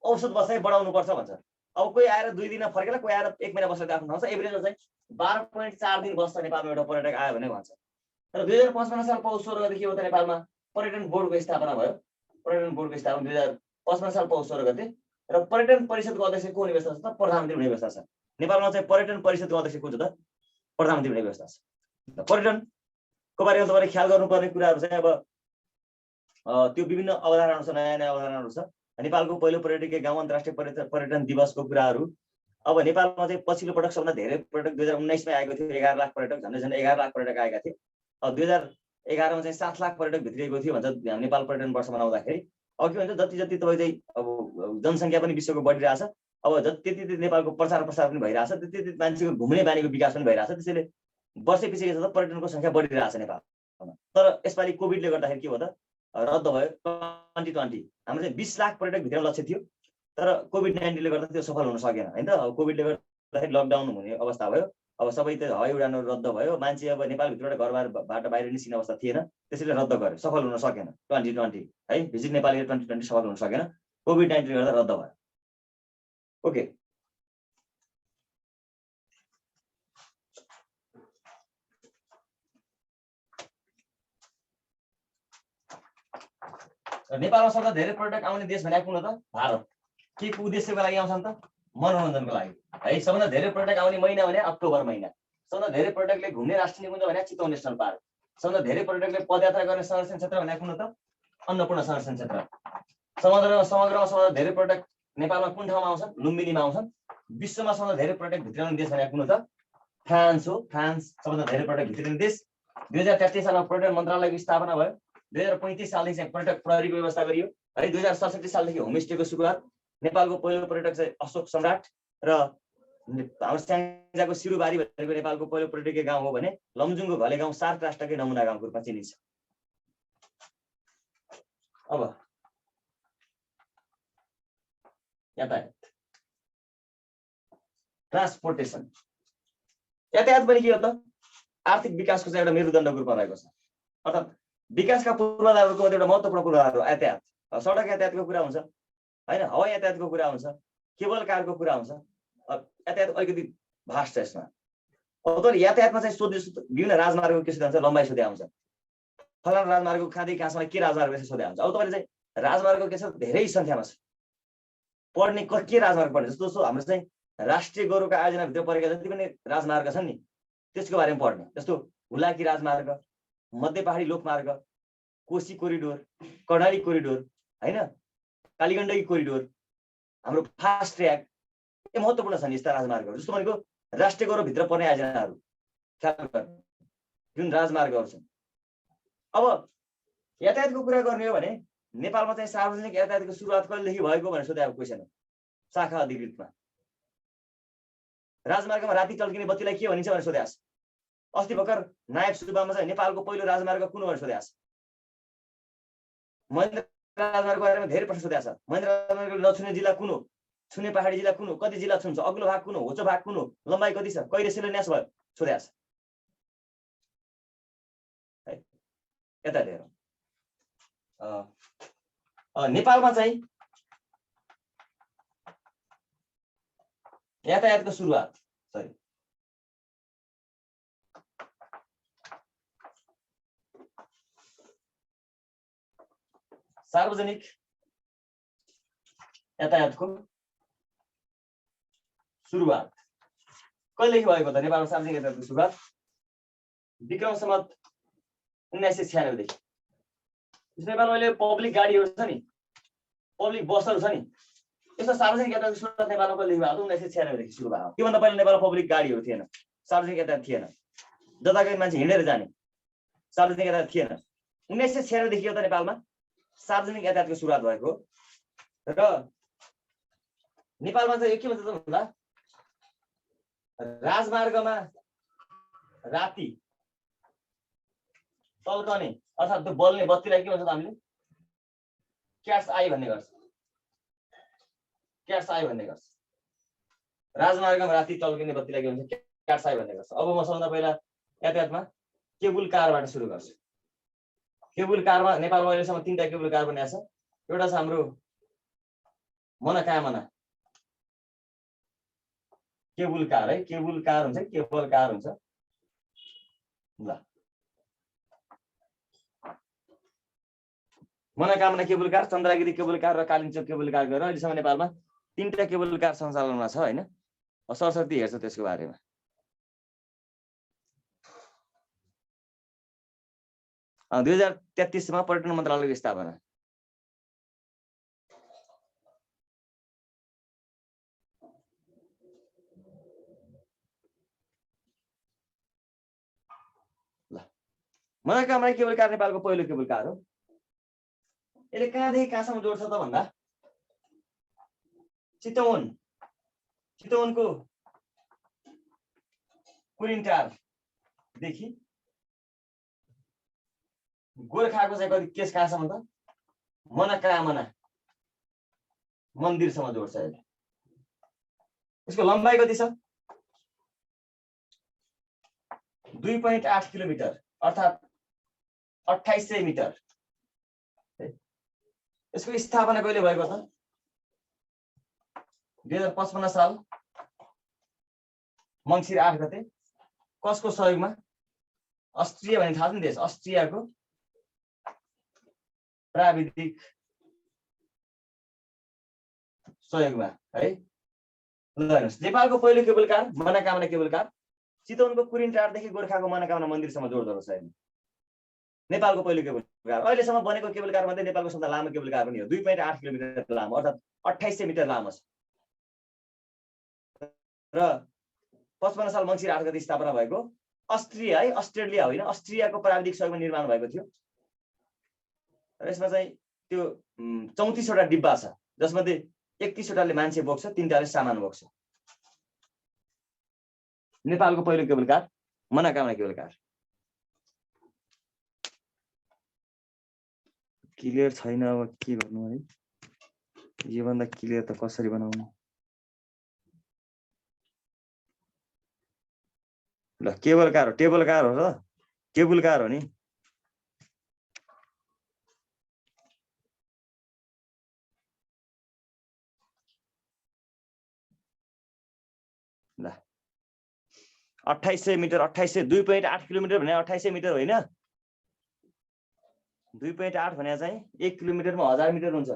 औसत बसाइ बढाउनु पर्छ भन्छ। अब कोही आएर 2 दिन फर्केर, कोही आएर 1 महिना बसेर आफ्नो ठाउँछ, एभरेजमा चाहिँ 12.4 दिन बस्छ नेपालमा एउटा पर्यटक आयो भने भन्छ। र 2055 साल पौष 16 गते के हो त? नेपालमा पर्यटन बोर्डको स्थापना भयो। पर्यटन बोर्डको स्थापना 2055 साल पौष 16 गते। र पर्यटन परिषदको अध्यक्ष को हुने व्यवस्था छ त? प्रधानमन्त्री हुने व्यवस्था छ। नेपालमा चाहिँ पर्यटन परिषदको अध्यक्ष को हुन्छ त? प्रधानमन्त्री हुने व्यवस्था छ। पर्यटनको बारेमा तपाईँले ख्याल गर्नुपर्ने कुराहरू चाहिँ अब त्यो विभिन्न अवधारणाहरू छ, नयाँ नयाँ अवधारणाहरू छ। नेपालको पहिलो पर्यटकीय गाउँ अन्तर्राष्ट्रिय पर्यटन दिवसको कुराहरू। अब नेपालमा चाहिँ पछिल्लो पटक सबभन्दा धेरै पर्यटक 2019 मा आएको थियो। 11 लाख पर्यटक, झन्डै 11 लाख पर्यटक आएका थिए। अब 2011 मा चाहिँ 7 लाख पर्यटक भित्रिएको थियो भन्छ नेपाल पर्यटन वर्ष मनाउँदाखेरि। अब के भन्छ, जति जति तपाईँ चाहिँ अब जनसङ्ख्या पनि विश्वको बढिरहेछ, अब त्यति त्यति नेपालको प्रचार प्रसार पनि भइरहेछ, त्यति त्यति मान्छेको घुम्ने बानीको विकास पनि भइरहेछ। त्यसैले वर्षै पछि के छ त? पर्यटनको सङ्ख्या बढिरहेछ नेपालमा। तर यसपालि कोभिडले गर्दाखेरि के भयो त? रद्द भयो। 2020 हाम्रो चाहिँ 20 लाख पर्यटक भित्र लक्ष्य थियो, तर कोभिड-19ले गर्दा त्यो सफल हुन सकेन हैन त। अब कोभिडले गर्दाखेरि लकडाउन हुने अवस्था भयो। अब सबै त हवाई उडानहरू रद्द भयो। मान्छे अब नेपालभित्रबाट घरबाट बाहिर निस्किने अवस्था थिएन, त्यसैले रद्द गर्यो, सफल हुन सकेन 2020 है। भिजिट नेपाल 2020 सफल हुन सकेन, कोभिड-19ले गर्दा रद्द भयो। ओके, नेपालमा सबभन्दा धेरै पर्यटक आउने देश भनेको कुन हो त? भारत। के को उद्देश्यको लागि आउँछन् त? मनोरञ्जनको लागि है। सबभन्दा धेरै पर्यटक आउने महिना भने अक्टोबर महिना। सबभन्दा धेरै पर्यटकले घुम्ने राष्ट्रिय निकुञ्ज भने चितवन नेसनल पार्क। सबभन्दा धेरै पर्यटकले पदयात्रा गर्ने संरक्षण क्षेत्र भने कुन हो त? अन्नपूर्ण संरक्षण क्षेत्र। समग्रमा सबभन्दा धेरै पर्यटक नेपालमा कुन ठाउँमा आउँछन्? लुम्बिनीमा आउँछन्। विश्वमा सबभन्दा धेरै पर्यटक भित्राउने देश भने कुन हो त? फ्रान्स हो। फ्रान्स सबभन्दा धेरै पर्यटक भित्रिने देश। 2033 सालमा पर्यटन मन्त्रालयको स्थापना भयो। 2035 सालदेखि चाहिँ पर्यटक प्रहरीको व्यवस्था गरियो है। 2067 सालदेखि होमस्टेको सुरुवात। नेपालको पहिलो पर्यटक चाहिँ अशोक सम्राट र हाम्रो स्याङ्जाको सिरुबारी भनेको नेपालको पहिलो पर्यटकीय गाउँ हो भने लमजुङको घले गाउँ सार्क राष्ट्रकै नमुना गाउँको रूपमा चिनिन्छ। अब यातायात, ट्रान्सपोर्टेसन। यातायात पनि के हो त? आर्थिक विकासको चाहिँ एउटा मेरुदण्डको रूपमा रहेको छ। अर्थात् विकासका पूर्वाधारहरूको एउटा महत्त्वपूर्ण पूर्वाधार हो यातायात। सडक यातायातको कुरा हुन्छ हैन, हवाई यातायातको कुरा हुन्छ, केबल कारको कुरा हुन्छ। यातायात अलिकति भास्ट छ यसमा। अब तर यातायातमा चाहिँ सोध्ने विभिन्न राजमार्गको के सोध्या हुन्छ, लम्बाइ सोध्या हुन्छ। फलाना राजमार्गको कहाँदेखि कहाँसम्म के राजमार्ग रहेछ सोध्या हुन्छ। अब तपाईँले चाहिँ राजमार्गको के छ धेरै सङ्ख्यामा छ, पढ्ने के राजमार्ग पढ्ने जस्तो हाम्रो चाहिँ राष्ट्रिय गौरवका आयोजनाभित्र परेका जति पनि राजमार्ग छन् नि त्यसको बारेमा पढ्ने, जस्तो हुलाकी राजमार्ग, मध्य पहाडी लोकमार्ग, कोशी कोरिडोर, कर्णाली कोरिडोर हैन, कालीगण्डकी कोरिडोर, हाम्रो फास्ट ट्र्याक, यो महत्त्वपूर्ण छन् यस्ता राजमार्गहरू। जस्तो भनेको राष्ट्रिय गौरवभित्र पर्ने आयोजनाहरू ख्याल गर्ने जुन राजमार्गहरू छन्। अब यातायातको कुरा गर्ने हो भने नेपालमा चाहिँ सार्वजनिक यातायातको सुरुवात कहिलेदेखि भएको भनेर सोधेको क्वेसन हो शाखा अधिकृतमा। राजमार्गमा राति टल्किने बत्तीलाई के भनिन्छ भनेर सोधेको छ। अस्ति भर्खर नायब सुब्बामा चाहिँ नेपालको पहिलो राजमार्ग कुन हो भनेर सोधेको छ। महेन्द्र राजमार्गको बारेमा धेरै प्रश्न सोधेको छ। महेन्द्र राजमार्गले नछुने जिल्ला कुन हो, छुने पहाडी जिल्ला कुन हो, कति जिल्ला छुन्छ, अग्लो भाग कुन हो, होचो भाग कुन हो, लम्बाइ कति छ, कहिले शिलान्यास भयो सोधेको छ। यता हेरौँ नेपालमा चाहिँ यातायातको सुरुवात सार्वजनिक यातायातको सुरुवात कहिलेदेखि भएको त? नेपालमा सार्वजनिक यातायातको सुरुवात विक्रम सम्वत 1996 देखि। नेपालमा अहिले पब्लिक गाडीहरू छ नि, पब्लिक बसहरू छ नि, यस्तो सार्वजनिक यातायातको सुरुवात नेपालमा कहिलेदेखि भएको? 1996 देखि सुरु भएको। त्योभन्दा पहिला नेपालमा पब्लिक गाडीहरू थिएन, सार्वजनिक यातायात थिएन, जताकै मान्छे हिँडेर जाने सार्वजनिक यातायात थिएन। 1996 देखि एउटा नेपालमा सार्वजनिक यातायातको सुरुवात भएको र नेपालमा चाहिँ के भन्छ भन्दा राजमार्गमा राति टल्कने अर्थात् त्यो बल्ने बत्तीलाई के भन्छ हामीले क्याट्स आई भन्ने गर्छ, क्याट्स आई भन्ने गर्छ। राजमार्गमा राति टल्किने बत्तीलाई के भन्छ क्याट्स आई भन्ने गर्छ। अब म सबभन्दा पहिला यातायातमा केबुल कारबाट सुरु गर्छु। केबुल कारमा नेपालमा अहिलेसम्म 3टा केबुल कार बनिएको छ। एउटा छ हाम्रो मनोकामना केबुल कार है, केबुल कार हुन्छ, केबल कार हुन्छ ल। Manokamana cable car, Chandragiri cable car र कालिम्पोङ केबुल कार गरेर अहिलेसम्म नेपालमा 3टा केबुल कार सञ्चालनमा छ हैन। सरस्वती हेर्छ त्यसको बारेमा। अ 2033 मा पर्यटन मन्त्रालयको स्थापना। ल मनोकामना केबुल कार नेपालको पहिलो केबुल कार हो। यसले कहाँदेखि कहाँसम्म जोड्छ त भन्दा चितवनको कुरिन्टार देखि गोर्खाको चाहिँ कति केस कहाँसम्म त मनोकामना मन्दिरसम्म जोड्छ यसले। यसको लम्बाइ कति छ 2.8 किलोमिटर अर्थात् 2800 मिटर। यसको स्थापना कहिले भएको त 2055 साल मङ्सिर 8 गते। कसको सहयोगमा? अस्ट्रिया भन्ने थाहा छ नि देश, अस्ट्रियाको प्राविधिक सहयोगमा है। ल हेर्नुस् नेपालको पहिलो केबुल कार मनोकामना केबुल कार चितवनको कुरिन्टारदेखि गोर्खाको मनोकामना मन्दिरसम्म जोड्दो रहेछ अहिले। नेपालको पहिलो केबुल कार अहिलेसम्म बनेको केबुल कार मध्ये नेपालको सबभन्दा लामो केबुल कार पनि हो। 2.8 किलोमिटर लामो अर्थात् 2800 मिटर लामो छ र 55 साल मङ्सिर 8 गते स्थापना भएको। अस्ट्रिया है, अस्ट्रेलिया होइन, अस्ट्रियाको प्राविधिक सहयोगमा निर्माण भएको थियो। र यसमा चाहिँ त्यो 34 वटा डिब्बा छ जसमध्ये 31 वटाले मान्छे बोक्छ, 3टाले सामान बोक्छ। नेपालको पहिलो केबुल कार मनोकामना केबुल कार। क्लियर छैन, अब के गर्नु है, यो भन्दा क्लियर त कसरी बनाउनु? ल केबल कार हो, टेबल कार हो र केबल कार हो नि। ल 2800 मिटर 2800 2.8 किलोमिटर भने 2800 मिटर होइन। 2.8 भने चाहिँ 1 किलोमिटरमा 1000 मिटर हुन्छ।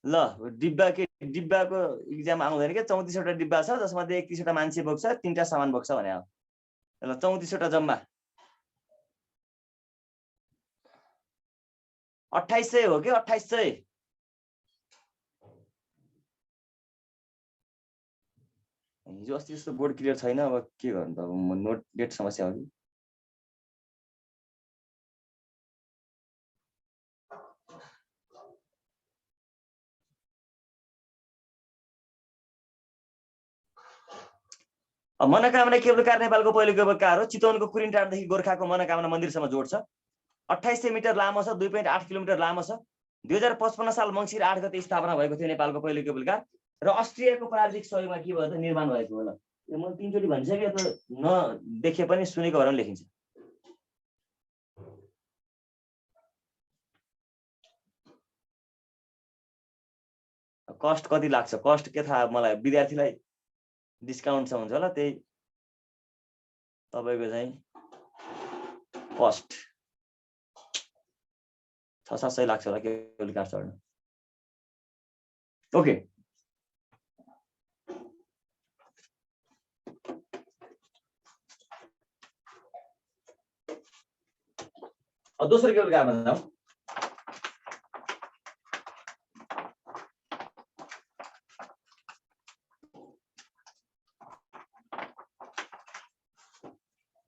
ल डिब्बाको इक्जाम आउँदैन के 34 वटा डिब्बा छ जसमध्ये 31 वटा मान्छे बोक्छ 3टा सामान बोक्छ भने हो। ल 34 वटा जम्मा 2800 हो कि 2800। हिजो अस्ति जस्तो बोर्ड क्लियर छैन, अब के गर्नु त, नोट डेट समस्या हो कि। मनोकामना केबल कार नेपालको पहिलो केबल कार हो। चितवनको कुरिनटारदेखि गोर्खाको मनोकामना मन्दिरसम्म जोड्छ। 2800 मिटर लामो छ, 2.8 किलोमिटर लामो छ। 2055 साल मङ्सिर 8 गते स्थापना भएको थियो नेपालको पहिलो केबल कार र अस्ट्रियाको प्राविधिक सहयोगमा के भयो त निर्माण भएको होला। यो म 3 चोटि भनिसकेँ, त नदेखे पनि सुनेको भएर लेखिन्छ। कस्ट कति लाग्छ, कस्ट के थाहा मलाई, विद्यार्थीलाई डिस्काउन्ट छ हुन्छ होला, त्यही तपाईको चाहिँ कस्ट 600-700 लाग्छ होला केबल कार चढ्न। ओके, अब दोस्रो केबल कारमा जाउँ।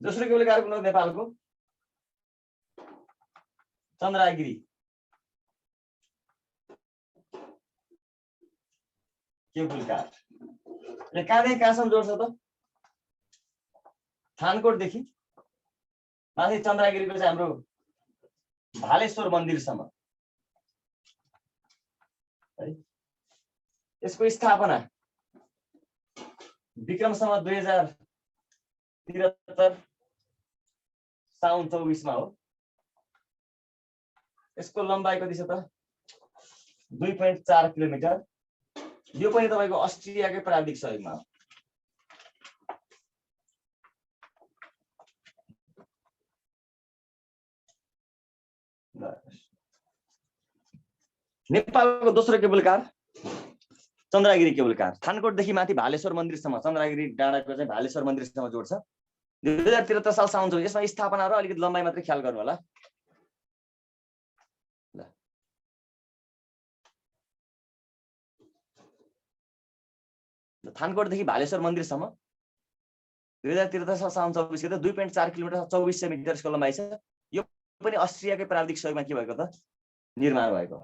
दोस्रो केबल कार कुन हो? नेपालको चन्द्रागिरी केबल कार। कहाँदेखि कहाँसम्म जोड्छ त? थानकोटदेखि माथि चन्द्रागिरीको चाहिँ हाम्रो भालेश्वर मन्दिरसम्म। यसको स्थापना विक्रमसम्म 2073 साउन 24 मा हो। यसको लम्बाइ कति छ त? 2.4 किलोमिटर। यो पनि तपाईको अस्ट्रियाकै प्राविधिक सहयोगमा हो। नेपालको दोस्रो cable car Chandragiri cable car. थानकोटदेखि माथि भालेश्वर मन्दिरसम्म, चन्द्रागिरी डाँडाको चाहिँ भालेश्वर मन्दिरसम्म जोड्छ। 2073 साल साउन 24। यसमा स्थापना र अलिकति लम्बाइ मात्रै ख्याल गर्नु होला। थानकोटदेखि भालेश्वर मन्दिरसम्म 2073 साल साउन 24 गते 2.4 किलोमिटर 2400 मिटरको लम्बाइ छ। यो पनि अस्ट्रियाकै प्राविधिक सहयोगमा के भएको त निर्माण भएको।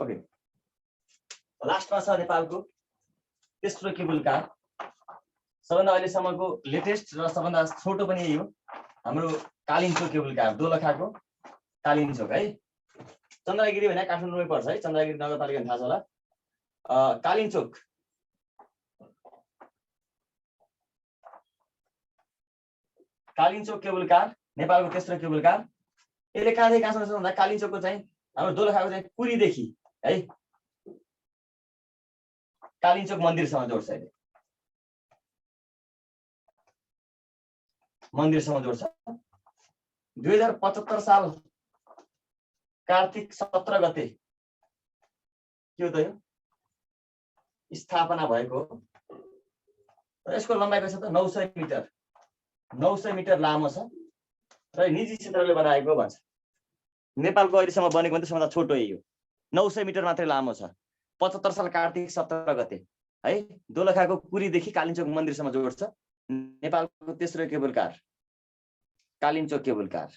ओके, लास्टमा छ नेपालको तेस्रो केबल कार। सबभन्दा अहिलेसम्मको लेटेस्ट र सबभन्दा छोटो पनि यही हो, हाम्रो कालिन्चोक केबल कार। दोलखाको कालिन्चोक है। चन्द्रागिरी भने काठमाडौँमै पर्छ है, चन्द्रागिरी नगरपालिका थाहा छ होला। कालिन्चोक केबल कार नेपालको तेस्रो केबल कार। यसले कहाँदेखि कहाँसम्म छ भन्दा कालिन्चोकको चाहिँ हाम्रो दोलखाको चाहिँ कुरीदेखि है कालिन्चोक मन्दिरसम्म जोड्छ। अहिले मन्दिरसम्म जोड्छ। 2075 साल कार्तिक 17 गते के हो त यो स्थापना भएको। यसको लम्बाइ कति छ त? 900 मिटर। 900 मिटर लामो छ र निजी क्षेत्रले बनाएको भन्छ। नेपालको अहिलेसम्म बनेको पनि सबभन्दा छोटो यही हो। 900 मिटर मात्रै लामो छ। 75 साल कार्तिक 17 गते है दोलखाको कुरीदेखि कालिन्चोक मन्दिरसम्म जोड्छ। नेपालको तेस्रो cable car Kalinchok cable car.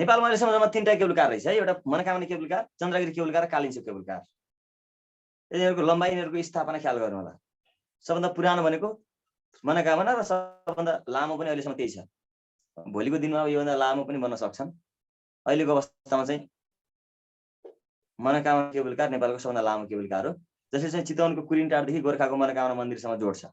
नेपालमा अहिलेसम्म जम्मा 3टा केबुल कार रहेछ है, एउटा Manakamana cable car, Chandragiri cable car, Kalinchok cable car. यिनीहरूको लम्बाइ, यिनीहरूको स्थापना ख्याल गर्नु होला। सबभन्दा पुरानो भनेको मनोकामना र सबभन्दा लामो पनि अहिलेसम्म त्यही छ। भोलिको दिनमा योभन्दा लामो पनि बन्न सक्छन्। अहिलेको अवस्थामा चाहिँ मनोकामना केबुल कार नेपालको सबभन्दा लामो केबुल कार हो, जसले चाहिँ चितवनको कुरिनटारदेखि गोर्खाको मनोकामना मन्दिरसम्म जोड्छ।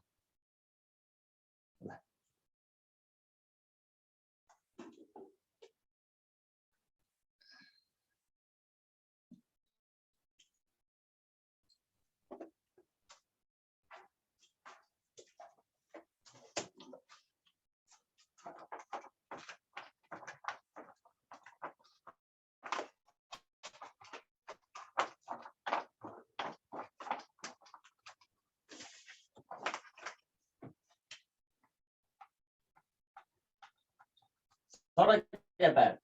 सडक यातायात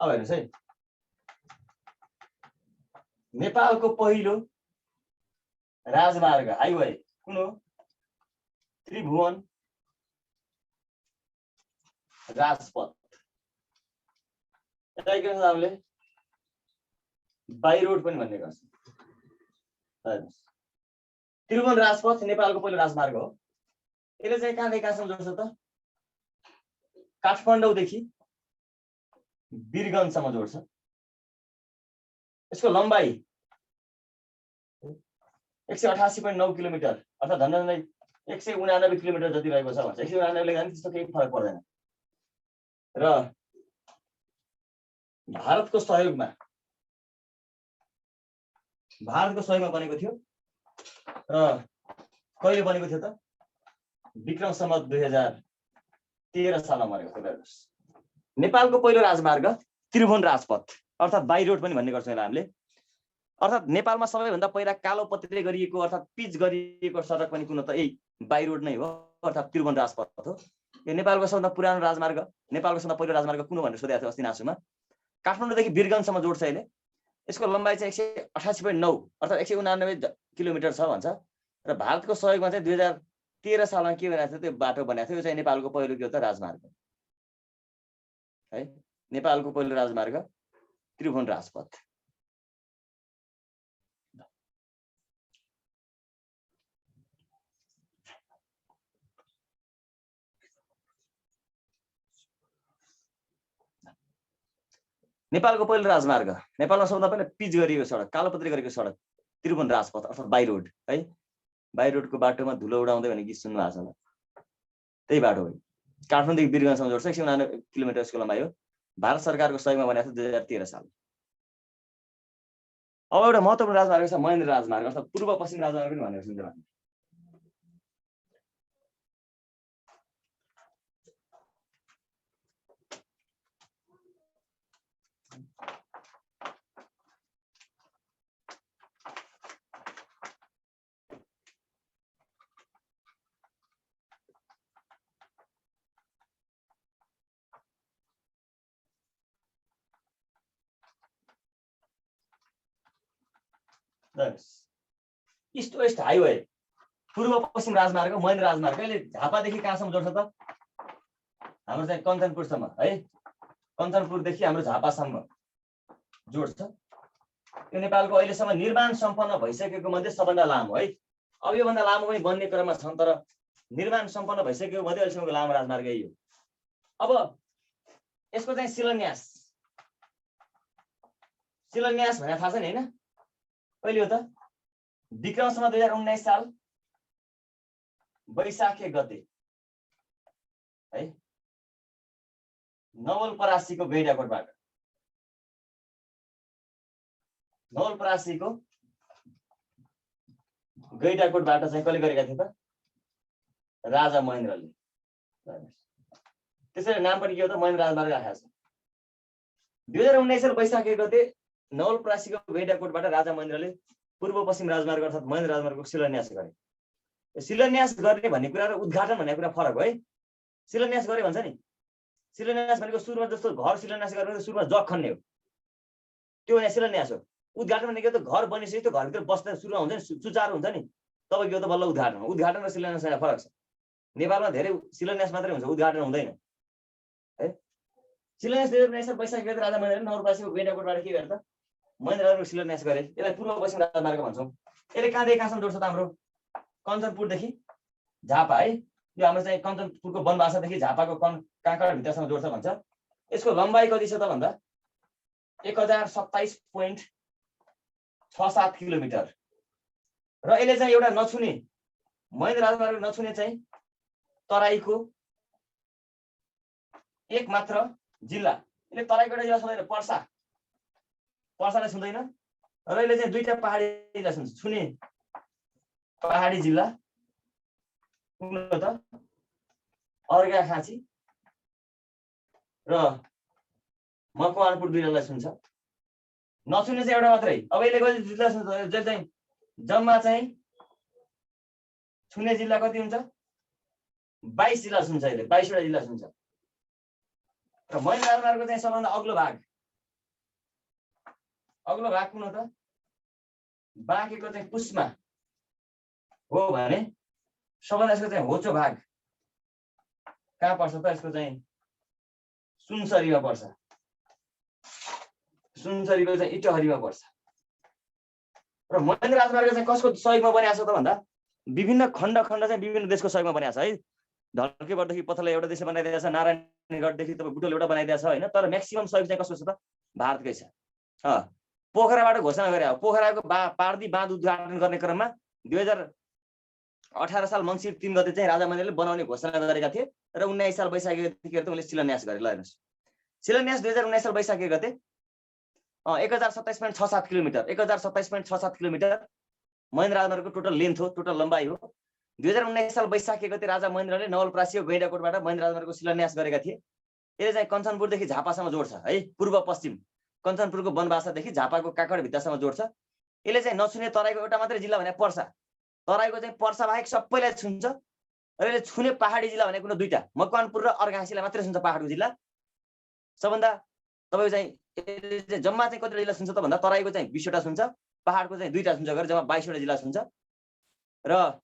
अब हेर्नुहोस् है, नेपालको पहिलो राजमार्ग हाइवे कुन हो? त्रिभुवन राजपथ। यसलाई के भन्छ हामीले? बाई रोड पनि भन्ने गर्छ। त्रिभुवन राजपथ नेपालको पहिलो राजमार्ग हो। यसले चाहिँ कहाँदेखि कहाँसम्म जोड्छ त? काठमाडौँदेखि वीरगञ्जसम्म जोड्छ। यसको लम्बाइ 188.9 किलोमिटर अर्थात् झन्डै 189 किलोमिटर जति रहेको छ भन्छ। 189 ले जाने त्यस्तो केही फरक पर्दैन। र भारतको सहयोगमा बनेको थियो र कहिले बनेको थियो त? विक्रम सम्वत 2013 सालमा बनेको थियो। नेपालको पहिलो राजमार्ग त्रिभुवन राजपथ अर्थात् बाई रोड पनि भन्ने गर्छौँ हामीले। अर्थात् नेपालमा सबैभन्दा पहिला कालो पत्रे गरिएको अर्थात् पिच गरिएको सडक पनि कुन त? यही बाई रोड नै हो, अर्थात् त्रिभुवन राजपथ हो। यो नेपालको सबभन्दा पुरानो राजमार्ग, नेपालको सबभन्दा पहिलो राजमार्ग कुन हो भनेर सोधेको थियो अस्ति नासुमा। काठमाडौँदेखि वीरगञ्जसम्म जोड्छ यसले। यसको लम्बाइ चाहिँ 188.9 अर्थात् 189 किलोमिटर छ भन्छ। र भारतको सहयोगमा चाहिँ 2013 सालमा के बनाएको थियो? त्यो बाटो बनाएको थियो। यो चाहिँ नेपालको पहिलो के हो त? राजमार्ग है। नेपालको पहिलो राजमार्ग त्रिभुवन राजपथ। नेपालको पहिलो राजमार्ग, नेपालमा सबभन्दा पहिला पिच गरिएको सडक, कालोपत्री गरेको सडक त्रिभुवन राजपथ अर्थात् बाई रोड है। बाई रोडको बाटोमा धुलो उडाउँदै भन्ने गीत सुन्नु भएको छ होला, त्यही बाटो हो। काठमाडौँदेखि वीरगञ्जसम्म जोड्छ। 189 किलोमिटर यसको लम्बाइ हो। भारत सरकारको सहयोगमा बनाएको थियो 2013 साल। अब एउटा महत्त्वपूर्ण राजमार्ग छ महेन्द्र राजमार्ग अर्थात् पूर्व पश्चिम राजमार्ग पनि भनेर सुन्छ। इस्ट वेस्ट हाइवे पूर्व पश्चिम राजमार्ग महेन्द्र राजमार्ग यसले झापादेखि कहाँसम्म जोड्छ त? हाम्रो चाहिँ कञ्चनपुरसम्म है। कञ्चनपुरदेखि हाम्रो झापासम्म जोड्छ। यो नेपालको अहिलेसम्म निर्माण सम्पन्न भइसकेको मध्ये सबभन्दा लामो है। अब योभन्दा लामो पनि बन्ने क्रममा छन्, तर निर्माण सम्पन्न भइसकेको मध्ये अहिलेसम्मको लामो राजमार्ग यही हो। अब यसको चाहिँ शिलान्यास भने थाहा छ नि हैन? कहिले हो त? विक्रम सम्वत 2019 साल वैशाख 1 गते है। नवलपरासीको गैंडाकोटबाट चाहिँ कसले गरेका थिए त? राजा महेन्द्रले। त्यसैले नाम पनि के हो त? महेन्द्र राजमार्ग राखेको छ। 2019 साल वैशाख 1 गते नवलपरासीको गैंडाकोटबाट राजा महेन्द्रले पूर्व पश्चिम राजमार्ग अर्थात् महेन्द्र राजमार्गको शिलान्यास गरे। शिलान्यास गर्ने भन्ने कुरा र उद्घाटन भन्ने कुरा फरक हो है। शिलान्यास गरे भन्छ नि, शिलान्यास भनेको सुरुमा जस्तो घर शिलान्यास गरेर सुरुमा जग खन्ने हो, त्यो भने शिलान्यास हो। उद्घाटन भनेको त घर बनिसक्यो, त्यो घरभित्र बस्दा सुरुमा हुन्छ नि, सुचारू हुन्छ नि, तब के हो त? बल्ल उद्घाटन हो। उद्घाटन र शिलान्यासमा फरक छ। नेपालमा धेरै शिलान्यास मात्रै हुन्छ, उद्घाटन हुँदैन है। शिलान्यास 2019 साल वैशाख गते राजा महेन्द्रले नवलपरासीको गैंडाकोटबाट के गर्छ महेन्द्र राजाको शिलान्यास गरे। यसलाई पूर्व पश्चिम राजमार्ग भन्छौँ। यसले कहाँदेखि कहाँसम्म जोड्छ त हाम्रो कञ्चनपुरदेखि झापा है। यो हाम्रो चाहिँ कञ्चनपुरको वनवासादेखि झापाको काँक्रा भित्रसम्म जोड्छ भन्छ। यसको लम्बाइ कति छ त भन्दा 1027.67 किलोमिटर र यसले चाहिँ एउटा नछुने महेन्द्र राजमार्ग नछुने चाहिँ तराईको एक मात्र जिल्ला। यसले तराईको एउटा जिल्ला छुँदैन, पर्सालाई छुँदैन र यसले चाहिँ दुईटा पहाडी जिल्ला छुने पहाडी जिल्ला कुन हो त अर्घाखाँची र मकवानपुर दुईटालाई छुन्छ। नछुने चाहिँ एउटा मात्रै। अब यसले कति जिल्ला छुन्छ चाहिँ जम्मा चाहिँ छुने जिल्ला कति हुन्छ 22 जिल्ला छुन्छ। यसले 22 वटा जिल्ला छुन्छ। र महेन्द्र राजमार्गको चाहिँ सबभन्दा अग्लो भाग कुन हो त बाँकेको चाहिँ पुष्मा हो भने सबभन्दा यसको चाहिँ होचो भाग कहाँ पर्छ त यसको चाहिँ सुनसरीमा पर्छ। सुनसरीको चाहिँ इटहरीमा पर्छ। र महेन्द्र राजमार्ग चाहिँ कसको सहयोगमा बनिएको छ त भन्दा विभिन्न खण्ड चाहिँ विभिन्न देशको सहयोगमा बनिएको छ है। ढल्केबरदेखि पथला एउटा देशले बनाइदिएको छ, नारायणगढदेखि तपाईँ बुटोल एउटा बनाइदिएको छ होइन। तर म्याक्सिमम सहयोग चाहिँ कसको छ त भारतकै छ। पोखराबाट घोषणा गरे। पोखराको पार्दी बाँध उद्घाटन गर्ने क्रममा 2018 साल मङ्सिर 3 गते चाहिँ राजा महेन्द्रले बनाउने घोषणा गरेका थिए र 19 साल वैशाख गते उनले शिलान्यास गरे। ल हेर्नुहोस् शिलान्यास 2019 साल वैशाख गते 1027.67 किलोमिटर 1027.67 किलोमिटर महेन्द्र राजमार्गको टोटल लेन्थ हो, टोटल लम्बाइ हो। 2019 साल वैशाख गते राजा महेन्द्रले नवलपरासीको गैंडाकोटबाट महेन्द्र राजमार्गको शिलान्यास गरेका थिए। यसले चाहिँ कञ्चनपुरदेखि झापासम्म जोड्छ है। पूर्व पश्चिम कञ्चनपुरको वनवासादेखि झापाको काँक्रा भित्रसम्म जोड्छ। यसले चाहिँ नछुने तराईको एउटा मात्रै जिल्ला भने पर्सा। तराईको चाहिँ पर्सा बाहेक सबैलाई छुन्छ र यसले छुने पहाडी जिल्ला भनेको कुन दुईटा मकवानपुर र अर्घाखाँचीलाई मात्रै छुन्छ पहाडको जिल्ला। सबभन्दा तपाईँको चाहिँ जम्मा चाहिँ कति जिल्ला छुन्छ त भन्दा तराईको चाहिँ 20 वटा छुन्छ, पहाडको चाहिँ 2टा छुन्छ गरेर जम्मा 22 वटा जिल्ला छुन्छ। र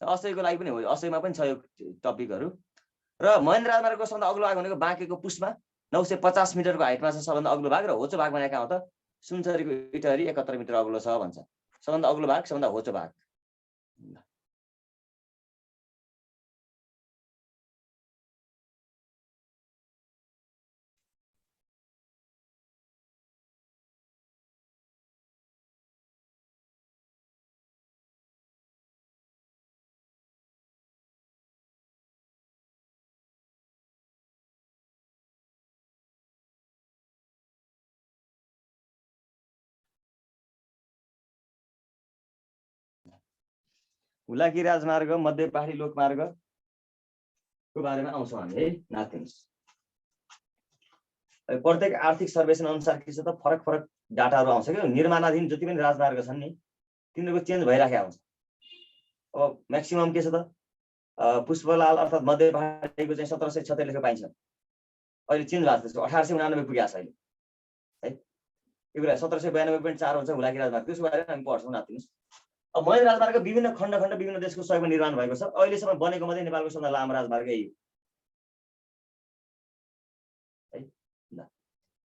असयको लागि पनि हो, असयमा पनि छ यो टपिकहरू। र महेन्द्र राजमार्गको सबभन्दा अग्लो भाग भनेको बाँकेको पुष्मा 950 मिटरको हाइटमा छ सबभन्दा अग्लो भाग। र होचो भाग भनेको कहाँ हो त सुनसरीको इटहरी 71 मिटर अग्लो छ भन्छ। सबभन्दा अग्लो भाग सबभन्दा होचो भाग। हुलाकी राजमार्ग मध्य पहाडी लोकमार्गको बारेमा आउँछौँ हामी है। नाथिङ्स प्रत्येक आर्थिक सर्वेक्षण अनुसार के छ त फरक डाटाहरू आउँछ कि निर्माणाधीन जति पनि राजमार्ग छन् नि तिनीहरूको चेन्ज भइराखेको आउँछ। अब म्याक्सिमम के छ त पुष्पलाल अर्थात् मध्य पहाडीको चाहिँ 1776 लेखेको पाइन्छ। अहिले चेन्ज भएको छ 1889 पुगेको छ अहिले है। यो कुरा 1792.4 हुन्छ हुलाकी राजमार्ग। त्यसको बारेमा हामी पढ्छौँ नाथिङ्स। अब महेन्द्र राजमार्ग विभिन्न खण्ड विभिन्न देशको सहयोगमा निर्माण भएको छ। अहिलेसम्म बनेको मध्ये नेपालको सबभन्दा लामो राजमार्ग यही है।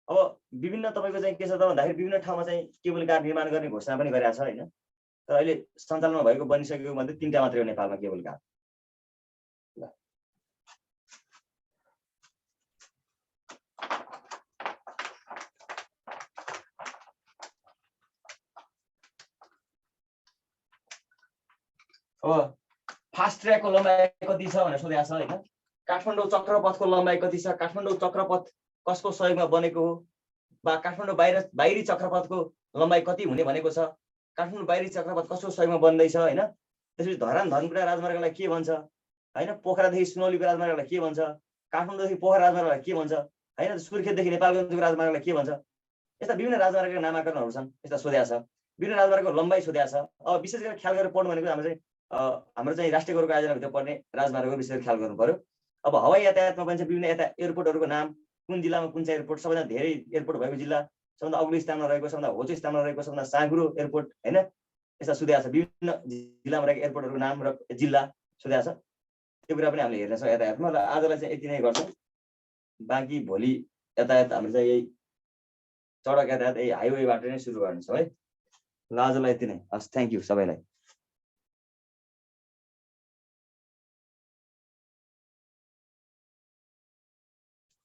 अब विभिन्न तपाईँको चाहिँ के छ त भन्दाखेरि विभिन्न ठाउँमा चाहिँ केबल कार निर्माण गर्ने घोषणा पनि गरेका छ होइन। तर अहिले सञ्चालनमा भएको बनिसकेको मध्ये 3टा मात्रै हो नेपालमा केबल कार। अब फास्ट ट्र्याकको लम्बाइ कति छ भनेर सोधेको छ होइन। काठमाडौँ चक्रपथको लम्बाइ कति छ, काठमाडौँ चक्रपथ कसको सहयोगमा बनेको हो, वा काठमाडौँ बाहिरी चक्रपथको लम्बाइ कति हुने भनेको छ, काठमाडौँ बाहिरी चक्रपथ कसको सहयोगमा बन्दैछ होइन। त्यसपछि धरान धनकुटा राजमार्गलाई के भन्छ होइन, पोखरादेखि सुनौलीको राजमार्गलाई के भन्छ, काठमाडौँदेखि पोखरा राजमार्गलाई के भन्छ होइन, सुर्खेतदेखि नेपालगञ्जको राजमार्गलाई के भन्छ। यस्ता विभिन्न राजमार्गका नामाकरणहरू छन्। यस्ता सोधेको छ। विभिन्न राजमार्गको लम्बाइ सोधेको छ। अब विशेष गरेर ख्याल गरेर पढ्नु भनेको हाम्रो चाहिँ राष्ट्रिय गोरको आयोजनाभित्र पर्ने राजमार्गको विशेष ख्याल गर्नु पर्यो। अब हवाई यातायातमा पनि विभिन्न एयरपोर्टहरूको नाम, कुन जिल्लामा कुन चाहिँ एयरपोर्ट, सबभन्दा धेरै एयरपोर्ट भएको जिल्ला, सबभन्दा अग्लो स्थानमा रहेको, सबभन्दा होचो स्थानमा रहेको, सबभन्दा साँघुरो एयरपोर्ट होइन। यस्ता सोधेको छ। विभिन्न जिल्लामा रहेको एयरपोर्टहरूको नाम र जिल्ला सोधेको छ। त्यो कुरा पनि हामीले हेर्नेछौँ यातायातमा। र आजलाई चाहिँ यति नै गर्छौँ। बाँकी भोलि यातायात हाम्रो चाहिँ यही सडक यातायात यही हाइवेबाट नै सुरु गर्नेछौँ है। ल आजलाई यति नै। हस्, थ्याङ्क यू सबैलाई।